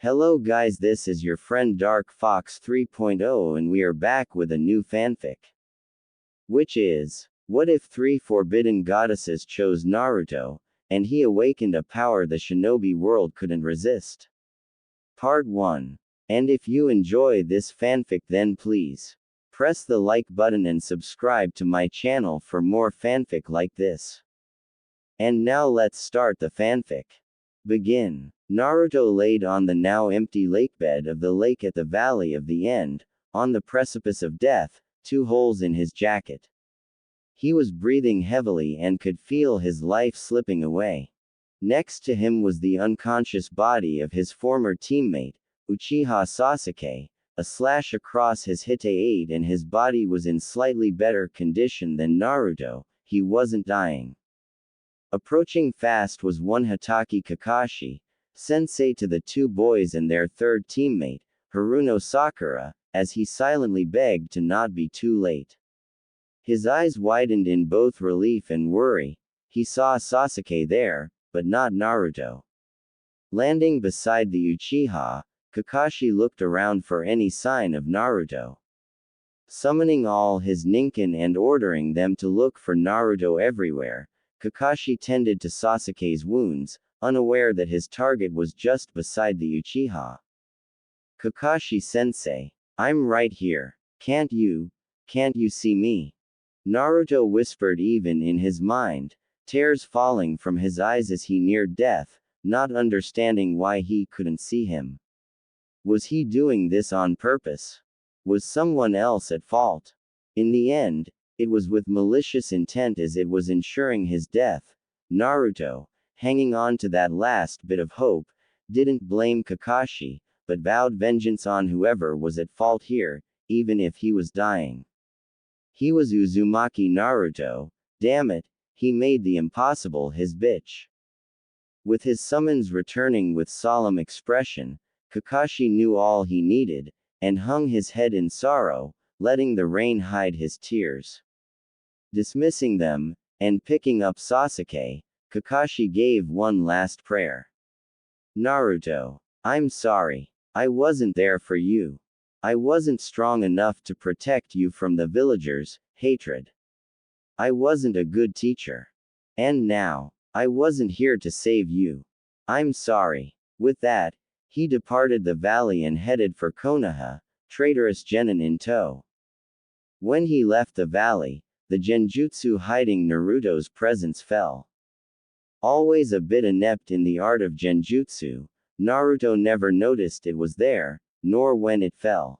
Hello guys, this is your friend Dark Fox 3.0 and we are back with a new fanfic. Which is, what if 3 forbidden goddesses chose Naruto, and he awakened a power the Shinobi world couldn't resist? Part 1. And if you enjoy this fanfic then please press the like button and subscribe to my channel for more fanfic like this. And now let's start the fanfic. Begin. Naruto laid on the now empty lakebed of the lake at the Valley of the End, on the precipice of death, 2 holes in his jacket. He was breathing heavily and could feel his life slipping away. Next to him was the unconscious body of his former teammate, Uchiha Sasuke, a slash across his hite and his body was in slightly better condition than Naruto, he wasn't dying. Approaching fast was one Hatake Kakashi, sensei to the 2 boys and their third teammate, Haruno Sakura, as he silently begged to not be too late. His eyes widened in both relief and worry. He saw Sasuke there, but not Naruto. Landing beside the Uchiha, Kakashi looked around for any sign of Naruto. Summoning all his ninkin and ordering them to look for Naruto everywhere, Kakashi tended to Sasuke's wounds, unaware that his target was just beside the Uchiha. Kakashi-sensei, I'm right here. Can't you see me? Naruto whispered even in his mind, tears falling from his eyes as he neared death, not understanding why he couldn't see him. Was he doing this on purpose? Was someone else at fault? In the end, it was with malicious intent as it was ensuring his death. Naruto, hanging on to that last bit of hope, didn't blame Kakashi, but vowed vengeance on whoever was at fault here, even if he was dying. He was Uzumaki Naruto, damn it, he made the impossible his bitch. With his summons returning with solemn expression, Kakashi knew all he needed, and hung his head in sorrow, letting the rain hide his tears. Dismissing them, and picking up Sasuke, Kakashi gave one last prayer. Naruto, I'm sorry. I wasn't there for you. I wasn't strong enough to protect you from the villagers' hatred. I wasn't a good teacher. And now, I wasn't here to save you. I'm sorry. With that, he departed the valley and headed for Konoha, traitorous Genin in tow. When he left the valley, the genjutsu hiding Naruto's presence fell. Always a bit inept in the art of genjutsu, Naruto never noticed it was there, nor when it fell.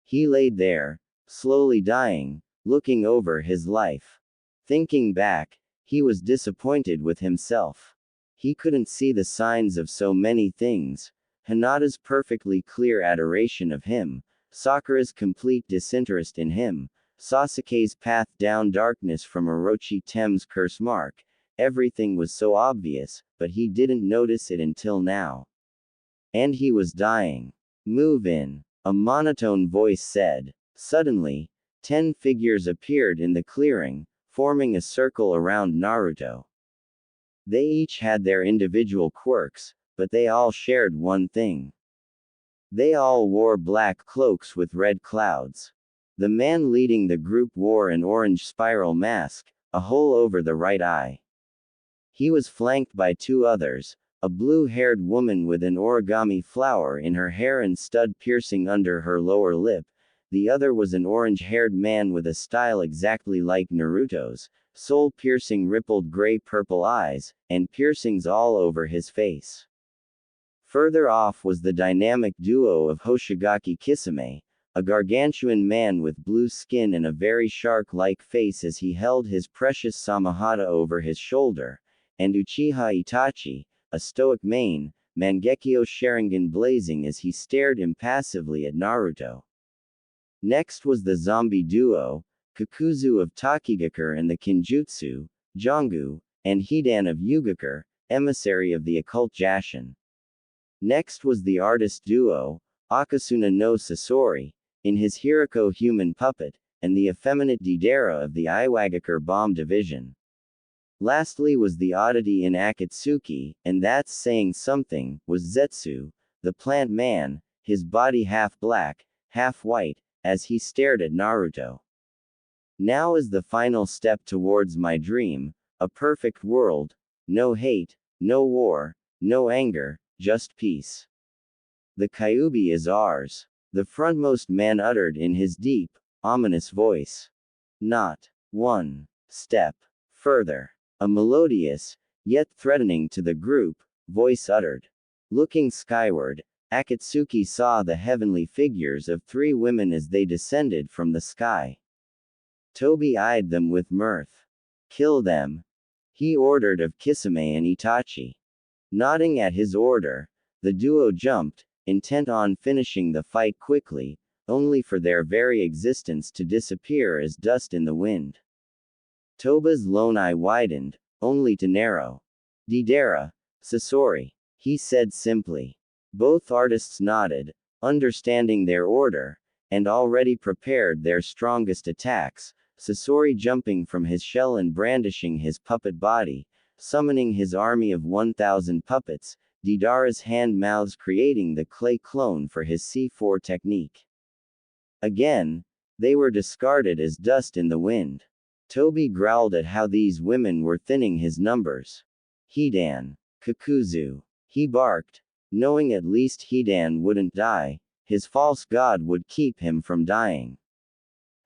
He laid there, slowly dying, looking over his life. Thinking back, he was disappointed with himself. He couldn't see the signs of so many things: Hinata's perfectly clear adoration of him, Sakura's complete disinterest in him, Sasuke's path down darkness from Orochi Tem's curse mark. Everything was so obvious, but he didn't notice it until now. And he was dying. Move in, a monotone voice said. Suddenly, 10 figures appeared in the clearing, forming a circle around Naruto. They each had their individual quirks, but they all shared one thing. They all wore black cloaks with red clouds. The man leading the group wore an orange spiral mask, a hole over the right eye. He was flanked by 2 others, a blue-haired woman with an origami flower in her hair and stud piercing under her lower lip. The other was an orange-haired man with a style exactly like Naruto's, soul-piercing rippled gray-purple eyes, and piercings all over his face. Further off was the dynamic duo of Hoshigaki Kisame, a gargantuan man with blue skin and a very shark-like face as he held his precious Samahata over his shoulder, and Uchiha Itachi, a stoic mane, Mangekyo Sharingan blazing as he stared impassively at Naruto. Next was the zombie duo, Kakuzu of Takigakure and the Kinjutsu, Jongu, and Hidan of Yugakure, emissary of the occult Jashin. Next was the artist duo, Akasuna no Sasori, in his Hirako human puppet, and the effeminate Deidara of the Iwagakure bomb division. Lastly was the oddity in Akatsuki, and that's saying something, was Zetsu, the plant man, his body half black, half white, as he stared at Naruto. Now is the final step towards my dream, a perfect world, no hate, no war, no anger, just peace. The Kyuubi is ours, the frontmost man uttered in his deep, ominous voice. Not one step further. A melodious, yet threatening to the group, voice uttered. Looking skyward, Akatsuki saw the heavenly figures of 3 women as they descended from the sky. Toby eyed them with mirth. Kill them, he ordered of Kisame and Itachi. Nodding at his order, the duo jumped, intent on finishing the fight quickly, only for their very existence to disappear as dust in the wind. Toba's lone eye widened, only to narrow. Deidara, Sasori, he said simply. Both artists nodded, understanding their order, and already prepared their strongest attacks, Sasori jumping from his shell and brandishing his puppet body, summoning his army of 1,000 puppets, Deidara's hand-mouths creating the clay clone for his C4 technique. Again, they were discarded as dust in the wind. Toby growled at how these women were thinning his numbers. Hidan, Kakuzu, he barked, knowing at least Hidan wouldn't die, his false god would keep him from dying.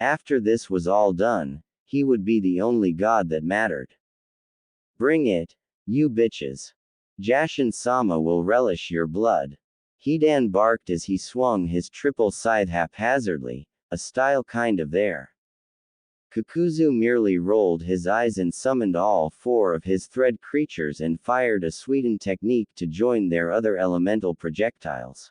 After this was all done, he would be the only god that mattered. Bring it, you bitches. Jashin-sama will relish your blood. Hidan barked as he swung his triple scythe haphazardly, a style kind of there. Kakuzu merely rolled his eyes and summoned all 4 of his thread creatures and fired a sweetened technique to join their other elemental projectiles.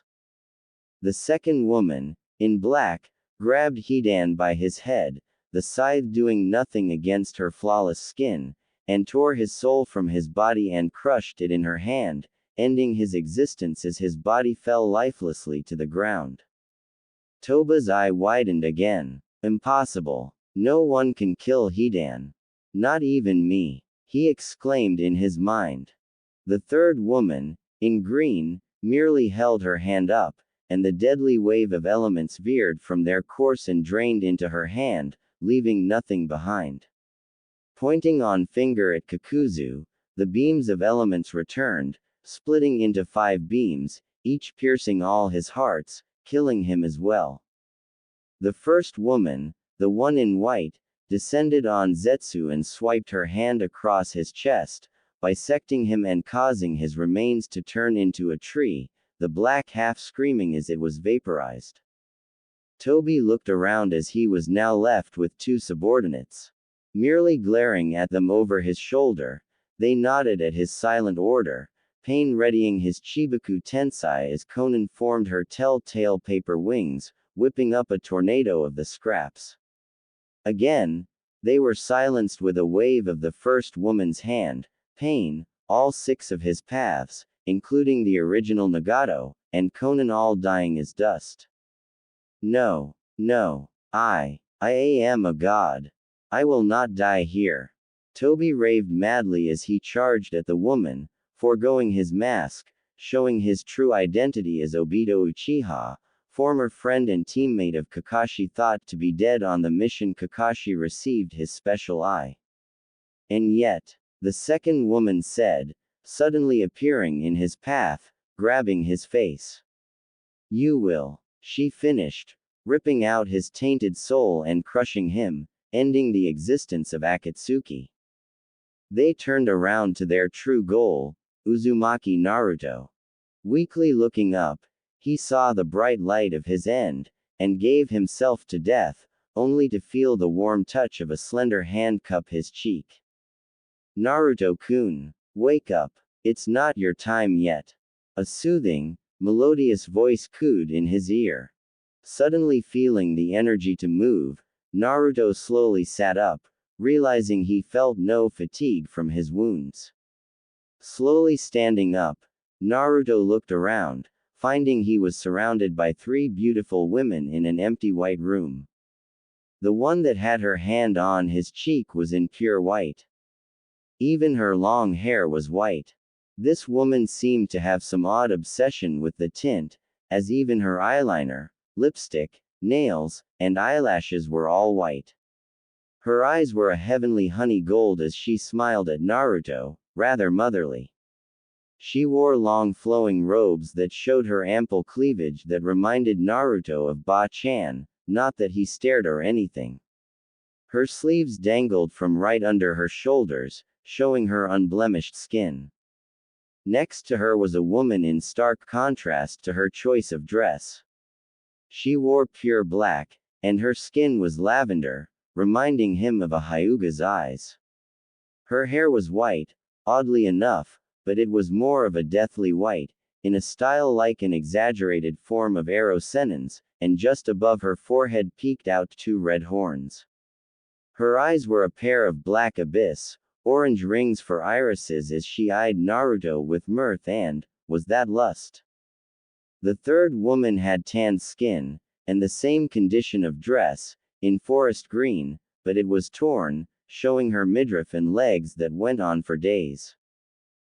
The second woman, in black, grabbed Hidan by his head, the scythe doing nothing against her flawless skin, and tore his soul from his body and crushed it in her hand, ending his existence as his body fell lifelessly to the ground. Toba's eye widened again. Impossible. No one can kill Hidan. Not even me, he exclaimed in his mind. The third woman, in green, merely held her hand up, and the deadly wave of elements veered from their course and drained into her hand, leaving nothing behind. Pointing on finger at Kakuzu, the beams of elements returned, splitting into 5 beams, each piercing all his hearts, killing him as well. The first woman, the one in white, descended on Zetsu and swiped her hand across his chest, bisecting him and causing his remains to turn into a tree, the black half screaming as it was vaporized. Toby looked around as he was now left with 2 subordinates. Merely glaring at them over his shoulder, they nodded at his silent order, Pain readying his Chibaku Tensai as Konan formed her telltale paper wings, whipping up a tornado of the scraps. Again, they were silenced with a wave of the first woman's hand, Pain, all 6 of his paths, including the original Nagato, and Konan all dying as dust. No, no, I am a god. I will not die here. Toby raved madly as he charged at the woman, foregoing his mask, showing his true identity as Obito Uchiha, former friend and teammate of Kakashi thought to be dead on the mission Kakashi received his special eye. And yet, the second woman said, suddenly appearing in his path, grabbing his face. You will, she finished, ripping out his tainted soul and crushing him, ending the existence of Akatsuki. They turned around to their true goal, Uzumaki Naruto. Weakly looking up, he saw the bright light of his end, and gave himself to death, only to feel the warm touch of a slender hand cup his cheek. Naruto-kun, wake up, it's not your time yet. A soothing, melodious voice cooed in his ear. Suddenly feeling the energy to move, Naruto slowly sat up, realizing he felt no fatigue from his wounds. Slowly standing up, Naruto looked around, finding he was surrounded by 3 beautiful women in an empty white room. The one that had her hand on his cheek was in pure white. Even her long hair was white. This woman seemed to have some odd obsession with the tint, as even her eyeliner, lipstick, nails, and eyelashes were all white. Her eyes were a heavenly honey gold as she smiled at Naruto, rather motherly. She wore long flowing robes that showed her ample cleavage that reminded Naruto of Ba-chan, not that he stared or anything. Her sleeves dangled from right under her shoulders, showing her unblemished skin. Next to her was a woman in stark contrast to her choice of dress. She wore pure black, and her skin was lavender, reminding him of a Hyuga's eyes. Her hair was white, oddly enough, but it was more of a deathly white, in a style like an exaggerated form of arrow senons, and just above her forehead peeked out two red horns. Her eyes were a pair of black abyss, orange rings for irises as she eyed Naruto with mirth and, was that lust? The third woman had tanned skin, and the same condition of dress, in forest green, but it was torn, showing her midriff and legs that went on for days.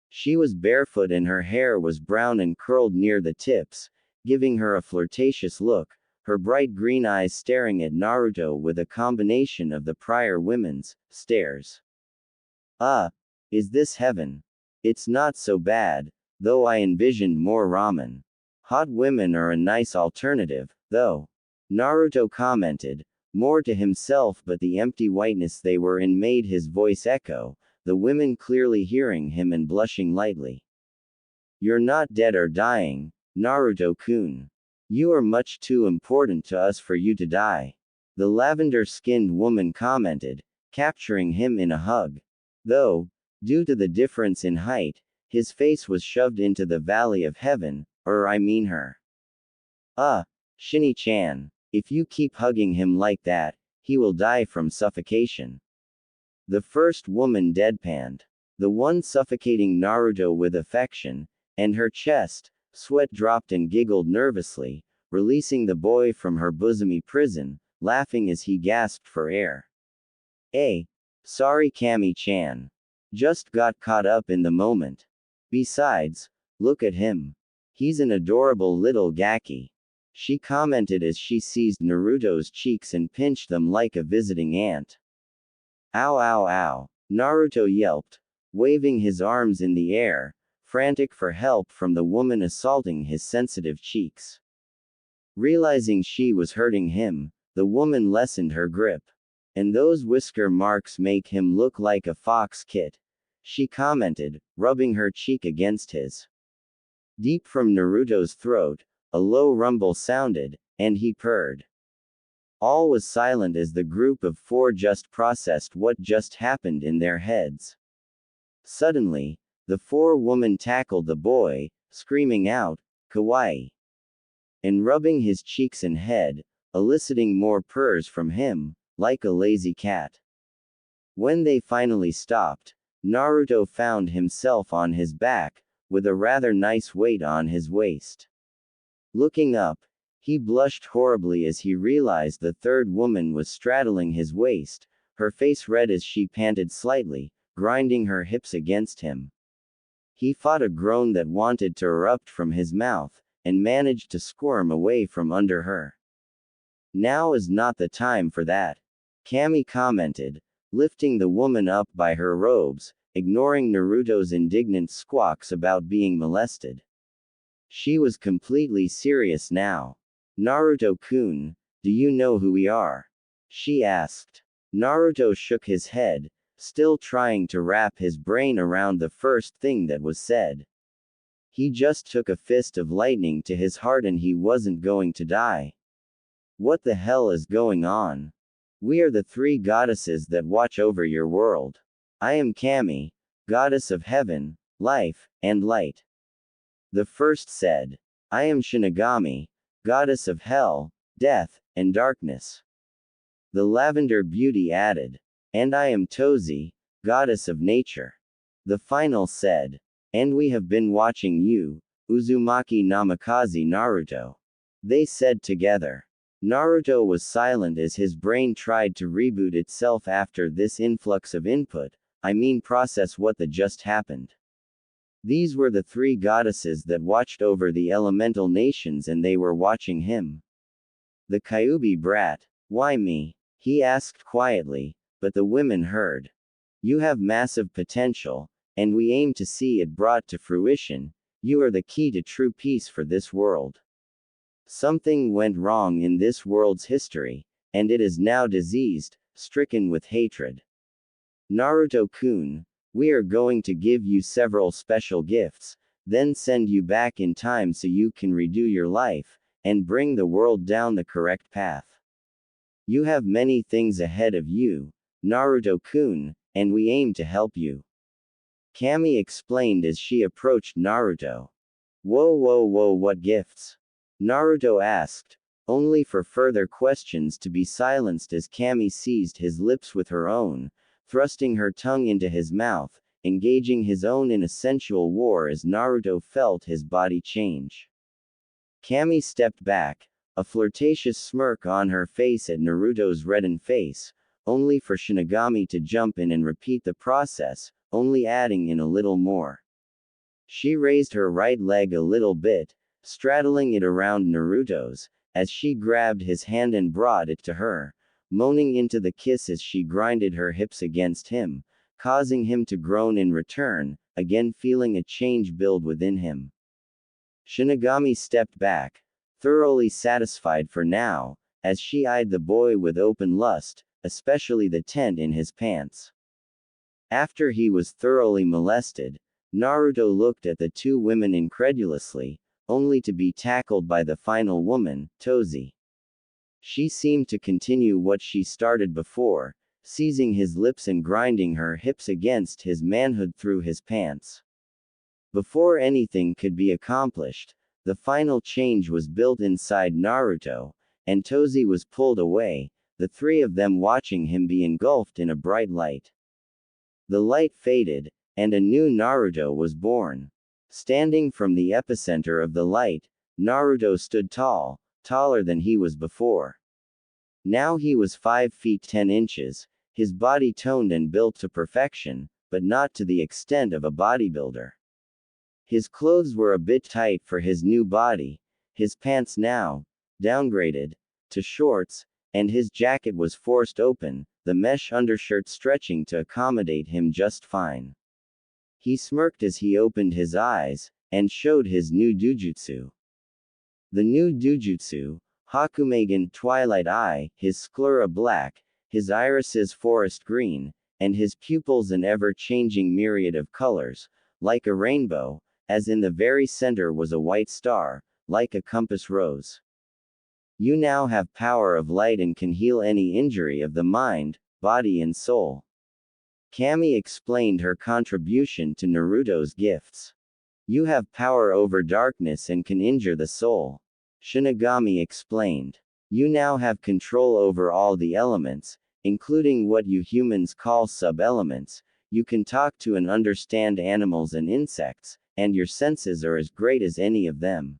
She was barefoot and her hair was brown and curled near the tips, giving her a flirtatious look, her bright green eyes staring at Naruto with a combination of the prior women's stares. Is this heaven? It's not so bad, though I envisioned more ramen. Hot women are a nice alternative, though. Naruto commented, more to himself, but the empty whiteness they were in made his voice echo, the women clearly hearing him and blushing lightly. You're not dead or dying, Naruto-kun. You are much too important to us for you to die. The lavender-skinned woman commented, capturing him in a hug. Though, due to the difference in height, his face was shoved into the valley of heaven, or I mean her. Shinny-chan, if you keep hugging him like that, he will die from suffocation. The first woman deadpanned. The one suffocating Naruto with affection, and her chest, sweat dropped and giggled nervously, releasing the boy from her bosomy prison, laughing as he gasped for air. Sorry Kami-chan. Just got caught up in the moment. Besides, look at him. He's an adorable little gaki. She commented as she seized Naruto's cheeks and pinched them like a visiting aunt. Ow ow ow. Naruto yelped, waving his arms in the air, frantic for help from the woman assaulting his sensitive cheeks. Realizing she was hurting him, the woman lessened her grip. And those whisker marks make him look like a fox kit, she commented, rubbing her cheek against his. Deep from Naruto's throat, a low rumble sounded, and he purred. All was silent as the group of four just processed what just happened in their heads. Suddenly, the four-woman tackled the boy, screaming out, "Kawaii!" and rubbing his cheeks and head, eliciting more purrs from him, like a lazy cat. When they finally stopped, Naruto found himself on his back, with a rather nice weight on his waist. Looking up, he blushed horribly as he realized the third woman was straddling his waist, her face red as she panted slightly, grinding her hips against him. He fought a groan that wanted to erupt from his mouth, and managed to squirm away from under her. Now is not the time for that, Kami commented, lifting the woman up by her robes, ignoring Naruto's indignant squawks about being molested. She was completely serious now. Naruto-kun, do you know who we are? She asked. Naruto shook his head, still trying to wrap his brain around the first thing that was said. He just took a fist of lightning to his heart and he wasn't going to die. What the hell is going on? We are the three goddesses that watch over your world. I am Kami, goddess of heaven, life, and light. The first said. I am Shinigami, goddess of hell, death, and darkness. The lavender beauty added. And I am Tozi, goddess of nature. The final said. And we have been watching you, Uzumaki Namikaze Naruto. They said together. Naruto was silent as his brain tried to reboot itself after this influx of input, process what the just happened. These were the three goddesses that watched over the elemental nations, and they were watching him. The Kyuubi brat. Why me? He asked quietly, but the women heard. You have massive potential, and we aim to see it brought to fruition. You are the key to true peace for this world. Something went wrong in this world's history, and it is now diseased, stricken with hatred. Naruto-kun, we are going to give you several special gifts, then send you back in time so you can redo your life, and bring the world down the correct path. You have many things ahead of you, Naruto-kun, and we aim to help you. Kami explained as she approached Naruto. Whoa, what gifts? Naruto asked, only for further questions to be silenced as Kami seized his lips with her own, thrusting her tongue into his mouth, engaging his own in a sensual war as Naruto felt his body change. Kami stepped back, a flirtatious smirk on her face at Naruto's reddened face, only for Shinigami to jump in and repeat the process, only adding in a little more. She raised her right leg a little bit, straddling it around Naruto's, as she grabbed his hand and brought it to her, moaning into the kiss as she grinded her hips against him, causing him to groan in return, again feeling a change build within him. Shinigami stepped back, thoroughly satisfied for now, as she eyed the boy with open lust, especially the tent in his pants. After he was thoroughly molested, Naruto looked at the two women incredulously, only to be tackled by the final woman, Tozi. She seemed to continue what she started before, seizing his lips and grinding her hips against his manhood through his pants. Before anything could be accomplished, the final change was built inside Naruto, and Tozi was pulled away, the three of them watching him be engulfed in a bright light. The light faded, and a new Naruto was born. Standing from the epicenter of the light, Naruto stood tall, taller than he was before. Now he was 5 feet 10 inches, his body toned and built to perfection, but not to the extent of a bodybuilder. His clothes were a bit tight for his new body, his pants now downgraded to shorts, and his jacket was forced open, the mesh undershirt stretching to accommodate him just fine. He smirked as he opened his eyes, and showed his new dujutsu. The new dujutsu, Hakumegan Twilight Eye, his sclera black, his irises forest green, and his pupils an ever-changing myriad of colors, like a rainbow, as in the very center was a white star, like a compass rose. You now have power of light and can heal any injury of the mind, body and soul. Kami explained her contribution to Naruto's gifts. You have power over darkness and can injure the soul. Shinigami explained. You now have control over all the elements, including what you humans call sub-elements. You can talk to and understand animals and insects, and your senses are as great as any of them.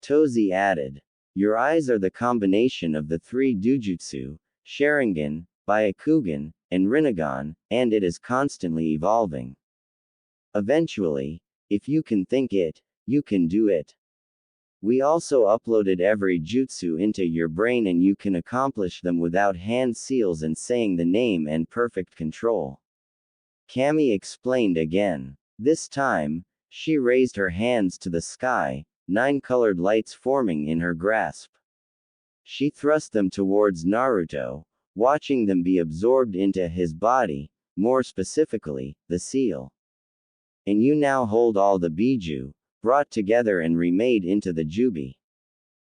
Tozi added. Your eyes are the combination of the three dujutsu, Sharingan, Byakugan, and Rinnegan, and it is constantly evolving. Eventually, if you can think it, you can do it. We also uploaded every jutsu into your brain and you can accomplish them without hand seals and saying the name and perfect control. Kami explained again. This time, she raised her hands to the sky, 9 colored lights forming in her grasp. She thrust them towards Naruto, watching them be absorbed into his body, more specifically, the seal. And you now hold all the biju, brought together and remade into the jubi.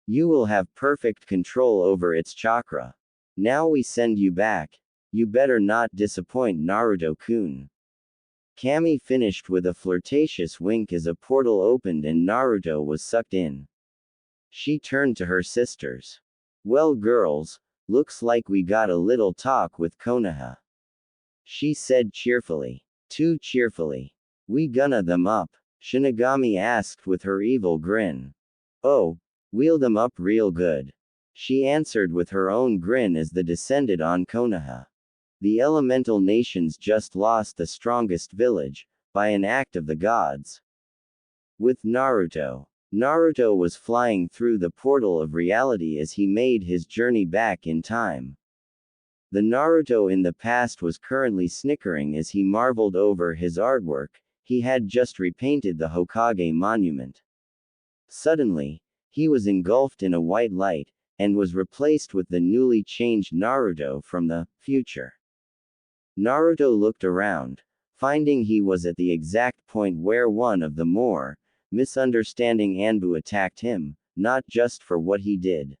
You will have perfect control over its chakra. Now we send you back. You better not disappoint Naruto-kun. Kami finished with a flirtatious wink as a portal opened and Naruto was sucked in. She turned to her sisters. Well girls, looks like we got a little talk with Konoha. She said cheerfully. Too cheerfully. We gonna them up? Shinigami asked with her evil grin. Oh, wheel them up real good. She answered with her own grin as they descended on Konoha. The elemental nations just lost the strongest village, by an act of the gods. With Naruto. Naruto was flying through the portal of reality as he made his journey back in time. The Naruto in the past was currently snickering as he marveled over his artwork. He had just repainted the Hokage monument. Suddenly, he was engulfed in a white light, and was replaced with the newly changed Naruto from the future. Naruto looked around, finding he was at the exact point where one of the more misunderstanding Anbu attacked him, not just for what he did.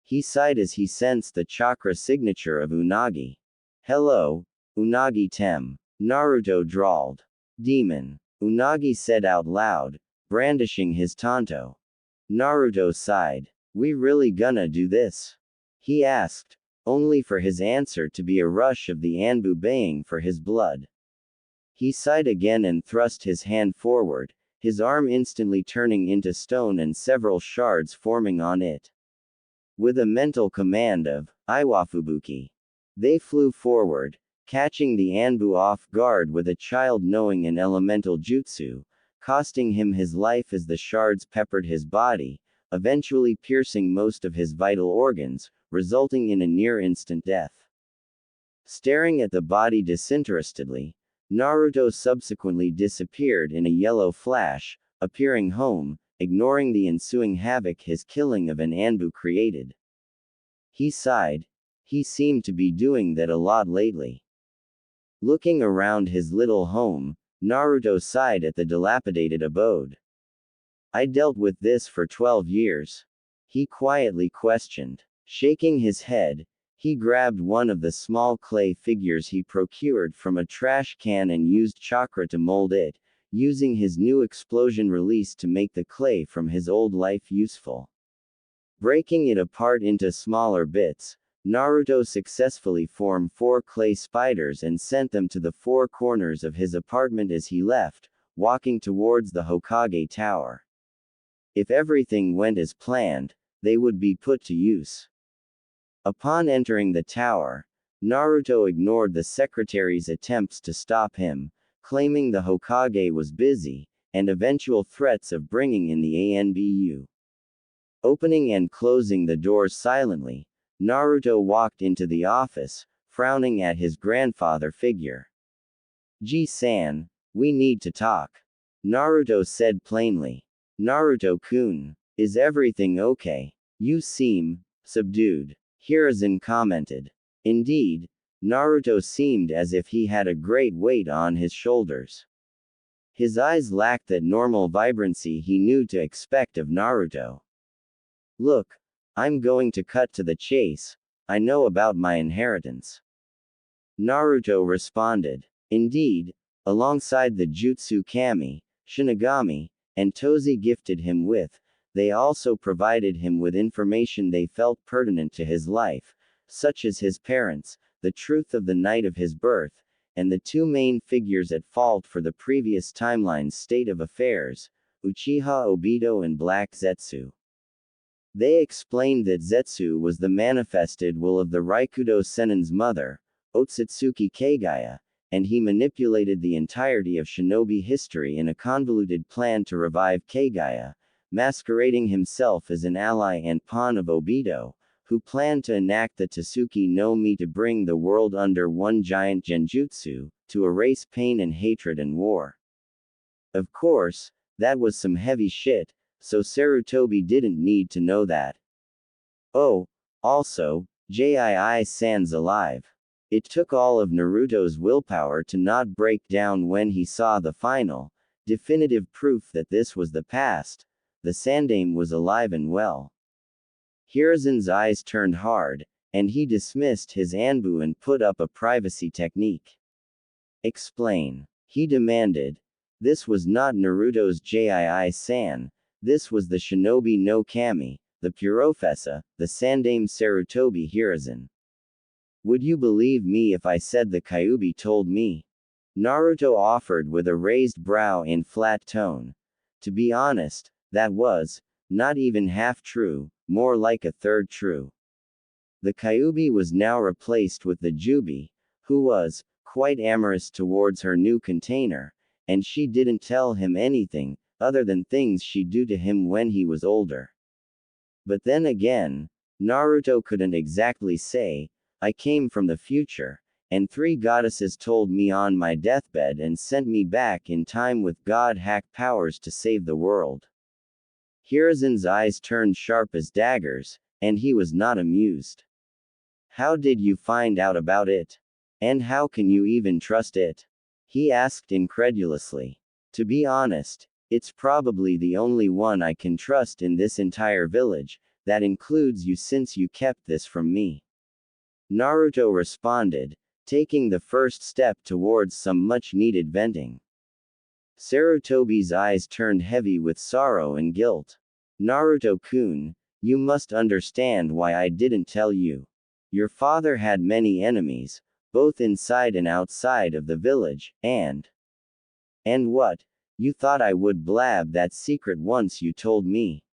He sighed as he sensed the chakra signature of Unagi. "Hello, Unagi Tem," Naruto drawled. "Demon," Unagi said out loud, brandishing his tanto. Naruto sighed. "We really gonna do this?" he asked, only for his answer to be a rush of the Anbu baying for his blood. He sighed again and thrust his hand forward, his arm instantly turning into stone and several shards forming on it. With a mental command of Iwafubuki, they flew forward, catching the Anbu off guard with a child knowing an elemental jutsu, costing him his life as the shards peppered his body, eventually piercing most of his vital organs, resulting in a near-instant death. Staring at the body disinterestedly, Naruto subsequently disappeared in a yellow flash, appearing home, ignoring the ensuing havoc his killing of an Anbu created. He sighed. He seemed to be doing that a lot lately. Looking around his little home, Naruto sighed at the dilapidated abode. "I dealt with this for 12 years. He quietly questioned. Shaking his head, he grabbed one of the small clay figures he procured from a trash can and used chakra to mold it, using his new explosion release to make the clay from his old life useful. Breaking it apart into smaller bits, Naruto successfully formed 4 clay spiders and sent them to the 4 corners of his apartment as he left, walking towards the Hokage Tower. If everything went as planned, they would be put to use. Upon entering the tower, Naruto ignored the secretary's attempts to stop him, claiming the Hokage was busy, and eventual threats of bringing in the ANBU. Opening and closing the doors silently, Naruto walked into the office, frowning at his grandfather figure. "Ji-san, we need to talk," Naruto said plainly. "Naruto-kun, is everything okay? You seem subdued," Hiruzen commented. Indeed, Naruto seemed as if he had a great weight on his shoulders. His eyes lacked that normal vibrancy he knew to expect of Naruto. "Look, I'm going to cut to the chase. I know about my inheritance," Naruto responded. Indeed, alongside the Jutsu Kami, Shinigami, and Tozi gifted him with, they also provided him with information they felt pertinent to his life, such as his parents, the truth of the night of his birth, and the 2 main figures at fault for the previous timeline's state of affairs, Uchiha Obito and Black Zetsu. They explained that Zetsu was the manifested will of the Raikudo Sennin's mother, Otsutsuki Kagaya, and he manipulated the entirety of Shinobi history in a convoluted plan to revive Kagaya, masquerading himself as an ally and pawn of Obito, who planned to enact the Tsuki no Mi to bring the world under one giant genjutsu, to erase pain and hatred and war. Of course, that was some heavy shit, so Sarutobi didn't need to know that. Oh, also, Jii-san's alive. It took all of Naruto's willpower to not break down when he saw the final, definitive proof that this was the past. The Sandaime was alive and well. Hiruzen's eyes turned hard, and he dismissed his Anbu and put up a privacy technique. "Explain," he demanded. This was not Naruto's Jii-san, this was the Shinobi no Kami, the Purofessa, the Sandaime Sarutobi Hiruzen. "Would you believe me if I said the Kyuubi told me?" Naruto offered with a raised brow and flat tone. To be honest, that was not even half true, more like a third true. The Kyuubi was now replaced with the Jubi, who was quite amorous towards her new container, and she didn't tell him anything, other than things she'd do to him when he was older. But then again, Naruto couldn't exactly say, I came from the future, and 3 goddesses told me on my deathbed and sent me back in time with god-hack powers to save the world. Hiruzen's eyes turned sharp as daggers, and he was not amused. How did you find out about it? And how can you even trust it? He asked incredulously. To be honest, it's probably the only one I can trust in this entire village, that includes you since you kept this from me. Naruto responded, taking the first step towards some much-needed venting. Sarutobi's eyes turned heavy with sorrow and guilt. Naruto-kun, you must understand why I didn't tell you. Your father had many enemies, both inside and outside of the village, and what? You thought I would blab that secret once you told me.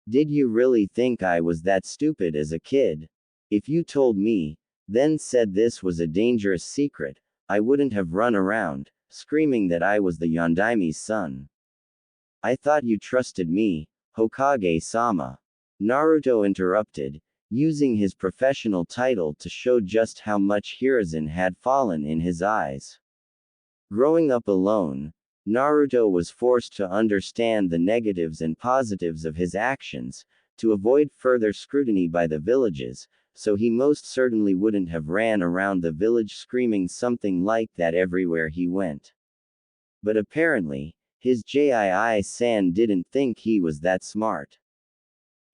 Did you really think I was that stupid as a kid? If you told me, then said this was a dangerous secret, I wouldn't have run around, screaming that I was the Yondaimi's son. I thought you trusted me, Hokage-sama. Naruto interrupted, using his professional title to show just how much Hiruzen had fallen in his eyes. Growing up alone, Naruto was forced to understand the negatives and positives of his actions, to avoid further scrutiny by the villages, so he most certainly wouldn't have ran around the village screaming something like that everywhere he went. But apparently, his JII-san didn't think he was that smart.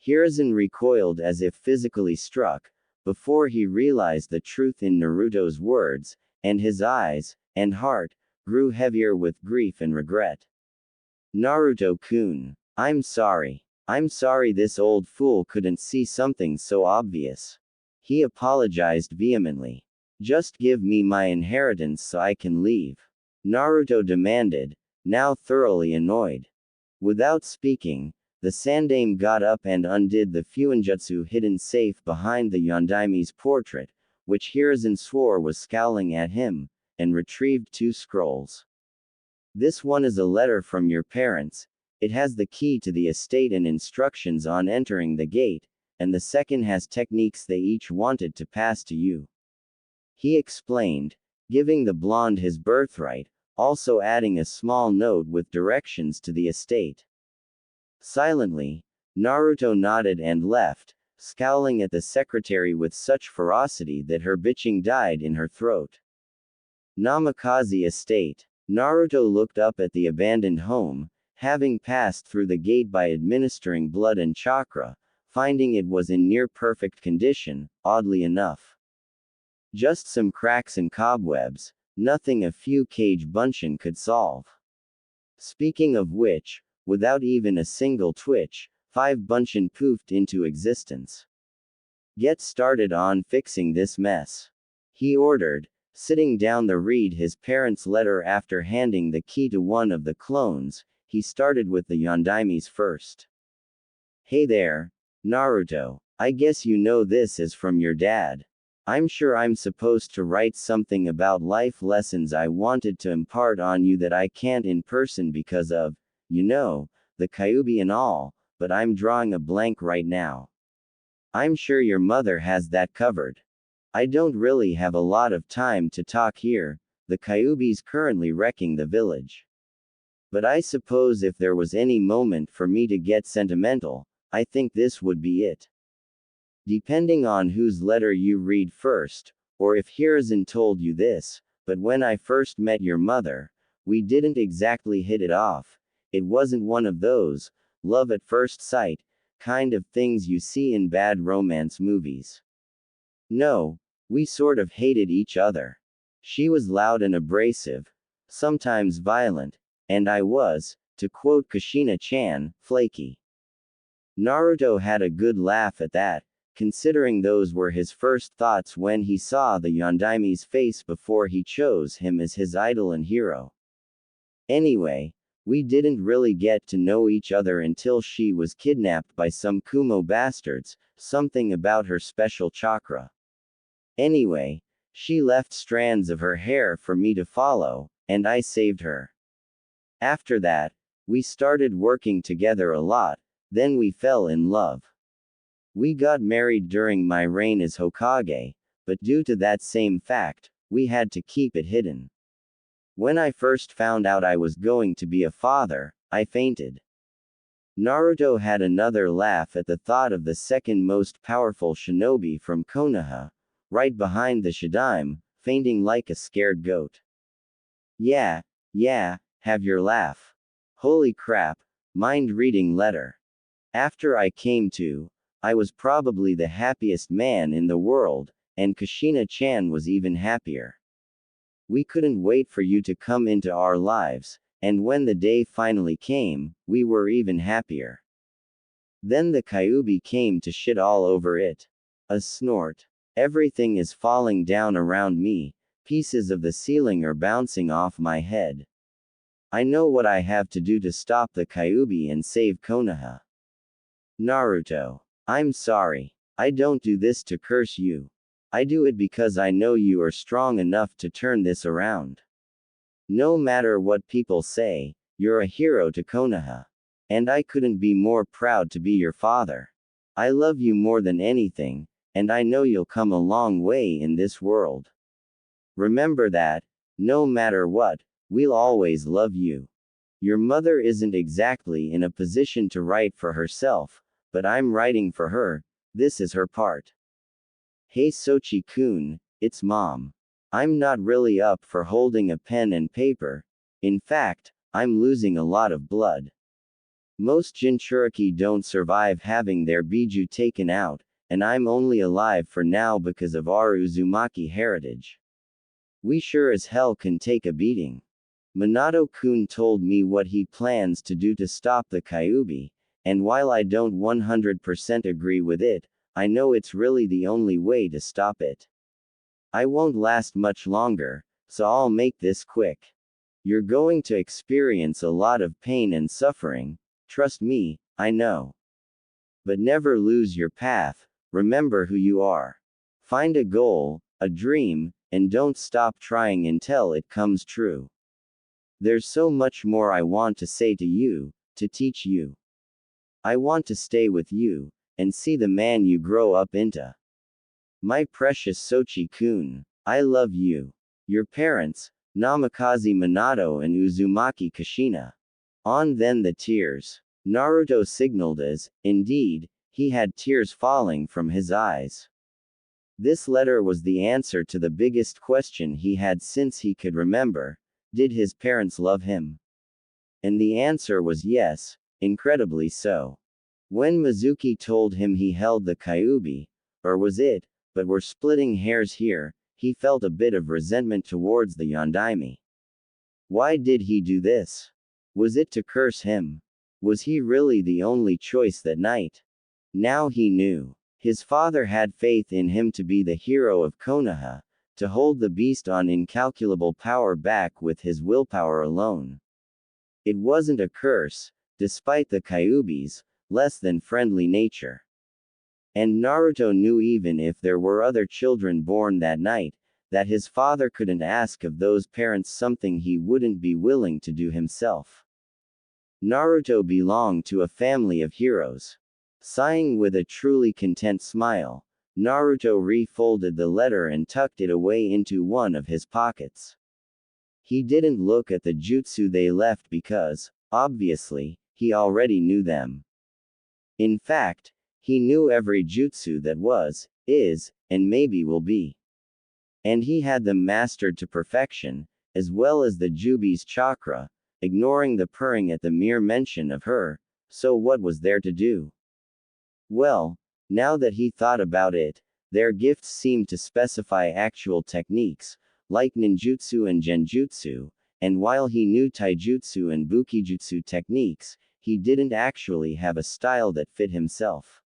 Hiruzen recoiled as if physically struck, before he realized the truth in Naruto's words, and his eyes, and heart, grew heavier with grief and regret. Naruto-kun, I'm sorry. I'm sorry this old fool couldn't see something so obvious. He apologized vehemently. Just give me my inheritance so I can leave. Naruto demanded, now thoroughly annoyed. Without speaking, the Sandaime got up and undid the Fuinjutsu hidden safe behind the Yondaimi's portrait, which Hiruzen swore was scowling at him, and retrieved 2 scrolls. This one is a letter from your parents, it has the key to the estate and instructions on entering the gate, and the second has techniques they each wanted to pass to you. He explained, giving the blonde his birthright, also adding a small note with directions to the estate. Silently, Naruto nodded and left, scowling at the secretary with such ferocity that her bitching died in her throat. Namikaze Estate. Naruto looked up at the abandoned home, having passed through the gate by administering blood and chakra, finding it was in near-perfect condition, oddly enough. Just some cracks and cobwebs, nothing a few Kage Bunshin could solve. Speaking of which, without even a single twitch, 5 Bunshin poofed into existence. Get started on fixing this mess. He ordered, sitting down to read his parents' letter after handing the key to one of the clones. He started with the Yondaimis first. Hey there, Naruto, I guess you know this is from your dad. I'm sure I'm supposed to write something about life lessons I wanted to impart on you that I can't in person because of, you know, the Kyuubi and all, but I'm drawing a blank right now. I'm sure your mother has that covered. I don't really have a lot of time to talk here, the Kyuubi's currently wrecking the village. But I suppose if there was any moment for me to get sentimental, I think this would be it. Depending on whose letter you read first, or if Hiruzen told you this, but when I first met your mother, we didn't exactly hit it off. It wasn't one of those, love at first sight, kind of things you see in bad romance movies. No, we sort of hated each other. She was loud and abrasive, sometimes violent, and I was, to quote Kushina-chan, flaky. Naruto had a good laugh at that, considering those were his first thoughts when he saw the Yondaimi's face before he chose him as his idol and hero. Anyway, we didn't really get to know each other until she was kidnapped by some Kumo bastards, something about her special chakra. Anyway, she left strands of her hair for me to follow, and I saved her. After that, we started working together a lot, then we fell in love. We got married during my reign as Hokage, but due to that same fact, we had to keep it hidden. When I first found out I was going to be a father, I fainted. Naruto had another laugh at the thought of the second most powerful shinobi from Konoha, right behind the Shadaime, fainting like a scared goat. Yeah, have your laugh. Holy crap, mind reading letter. After I came to, I was probably the happiest man in the world, and Kushina-chan was even happier. We couldn't wait for you to come into our lives, and when the day finally came, we were even happier. Then the Kyuubi came to shit all over it. A snort. Everything is falling down around me, pieces of the ceiling are bouncing off my head. I know what I have to do to stop the Kyuubi and save Konoha. Naruto. I'm sorry. I don't do this to curse you. I do it because I know you are strong enough to turn this around. No matter what people say, you're a hero to Konoha. And I couldn't be more proud to be your father. I love you more than anything, and I know you'll come a long way in this world. Remember that, no matter what, we'll always love you. Your mother isn't exactly in a position to write for herself, but I'm writing for her, this is her part. Hey Sochi-kun, it's Mom. I'm not really up for holding a pen and paper. In fact, I'm losing a lot of blood. Most Jinchuriki don't survive having their biju taken out, and I'm only alive for now because of our Uzumaki heritage. We sure as hell can take a beating. Minato-kun told me what he plans to do to stop the Kyuubi, and while I don't 100% agree with it, I know it's really the only way to stop it. I won't last much longer, so I'll make this quick. You're going to experience a lot of pain and suffering, trust me, I know. But never lose your path, remember who you are. Find a goal, a dream, and don't stop trying until it comes true. There's so much more I want to say to you, to teach you. I want to stay with you, and see the man you grow up into. My precious Sochi-kun, I love you. Your parents, Namikaze Minato and Uzumaki Kushina. On then the tears. Naruto signaled as, indeed, he had tears falling from his eyes. This letter was the answer to the biggest question he had since he could remember. Did his parents love him? And the answer was yes, incredibly so. When Mizuki told him he held the Kyuubi, or was it, but we're splitting hairs here, he felt a bit of resentment towards the Yondaime. Why did he do this? Was it to curse him? Was he really the only choice that night? Now he knew. His father had faith in him to be the hero of Konoha, to hold the beast on incalculable power back with his willpower alone. It wasn't a curse, despite the Kyuubi's less than friendly nature. And Naruto knew even if there were other children born that night, that his father couldn't ask of those parents something he wouldn't be willing to do himself. Naruto belonged to a family of heroes. Sighing with a truly content smile, Naruto refolded the letter and tucked it away into one of his pockets. He didn't look at the jutsu they left because, obviously, he already knew them. In fact, he knew every jutsu that was, is, and maybe will be. And he had them mastered to perfection, as well as the Jubi's chakra, ignoring the purring at the mere mention of her, so what was there to do? Well, now that he thought about it, their gifts seemed to specify actual techniques, like ninjutsu and genjutsu, and while he knew taijutsu and bukijutsu techniques, he didn't actually have a style that fit himself.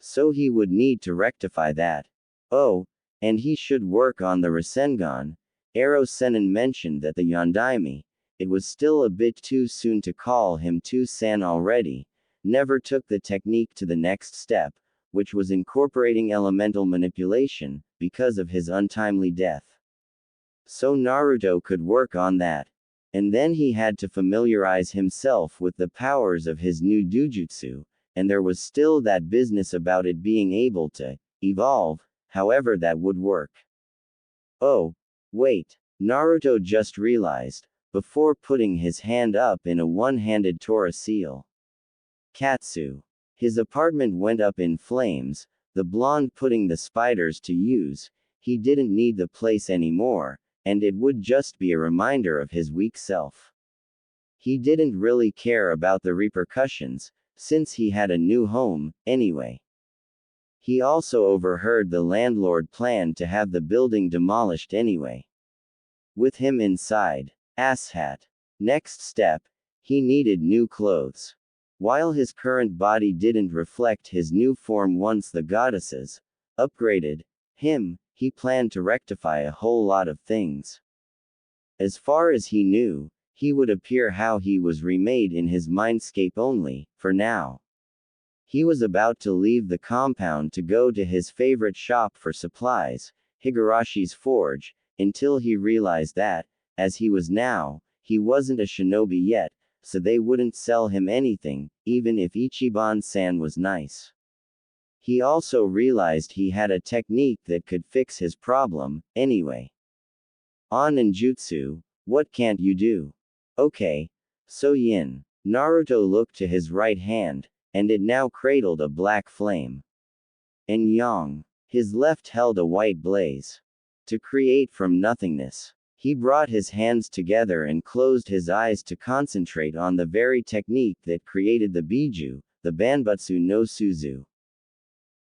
So he would need to rectify that. Oh, and he should work on the Rasengan. Ero Sennin mentioned that the Yondaime, it was still a bit too soon to call him Two-san already, never took the technique to the next step, which was incorporating elemental manipulation, because of his untimely death. So Naruto could work on that. And then he had to familiarize himself with the powers of his new dujutsu, and there was still that business about it being able to evolve, however that would work. Oh, wait, Naruto just realized, before putting his hand up in a one-handed Tora seal. Katsu. His apartment went up in flames, the blonde putting the spiders to use. He didn't need the place anymore, and it would just be a reminder of his weak self. He didn't really care about the repercussions, since he had a new home, anyway. He also overheard the landlord plan to have the building demolished anyway. With him inside, asshat. Next step, he needed new clothes. While his current body didn't reflect his new form once the goddesses upgraded him, he planned to rectify a whole lot of things. As far as he knew, he would appear how he was remade in his mindscape only, for now. He was about to leave the compound to go to his favorite shop for supplies, Higarashi's forge, until he realized that, as he was now, he wasn't a shinobi yet, so they wouldn't sell him anything, even if Ichiban-san was nice. He also realized he had a technique that could fix his problem, anyway. On ninjutsu, what can't you do? Okay. So Yin. Naruto looked to his right hand, and it now cradled a black flame. And Yang. His left held a white blaze. To create from nothingness. He brought his hands together and closed his eyes to concentrate on the very technique that created the Biju, the Banbutsu no Suzu.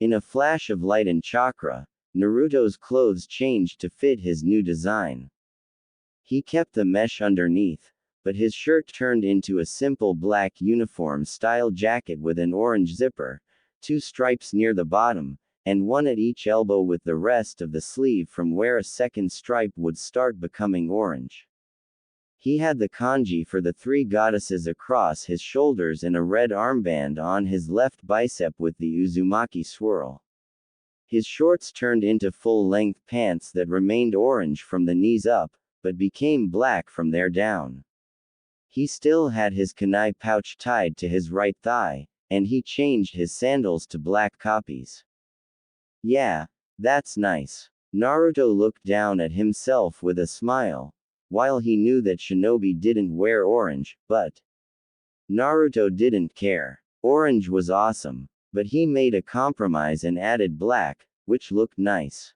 In a flash of light and chakra, Naruto's clothes changed to fit his new design. He kept the mesh underneath, but his shirt turned into a simple black uniform-style jacket with an orange zipper, 2 stripes near the bottom, and one at each elbow with the rest of the sleeve from where a second stripe would start becoming orange. He had the kanji for the 3 goddesses across his shoulders and a red armband on his left bicep with the Uzumaki swirl. His shorts turned into full-length pants that remained orange from the knees up, but became black from there down. He still had his kunai pouch tied to his right thigh, and he changed his sandals to black copies. Yeah, that's nice. Naruto looked down at himself with a smile. While he knew that Shinobi didn't wear orange, but Naruto didn't care. Orange was awesome, but he made a compromise and added black, which looked nice.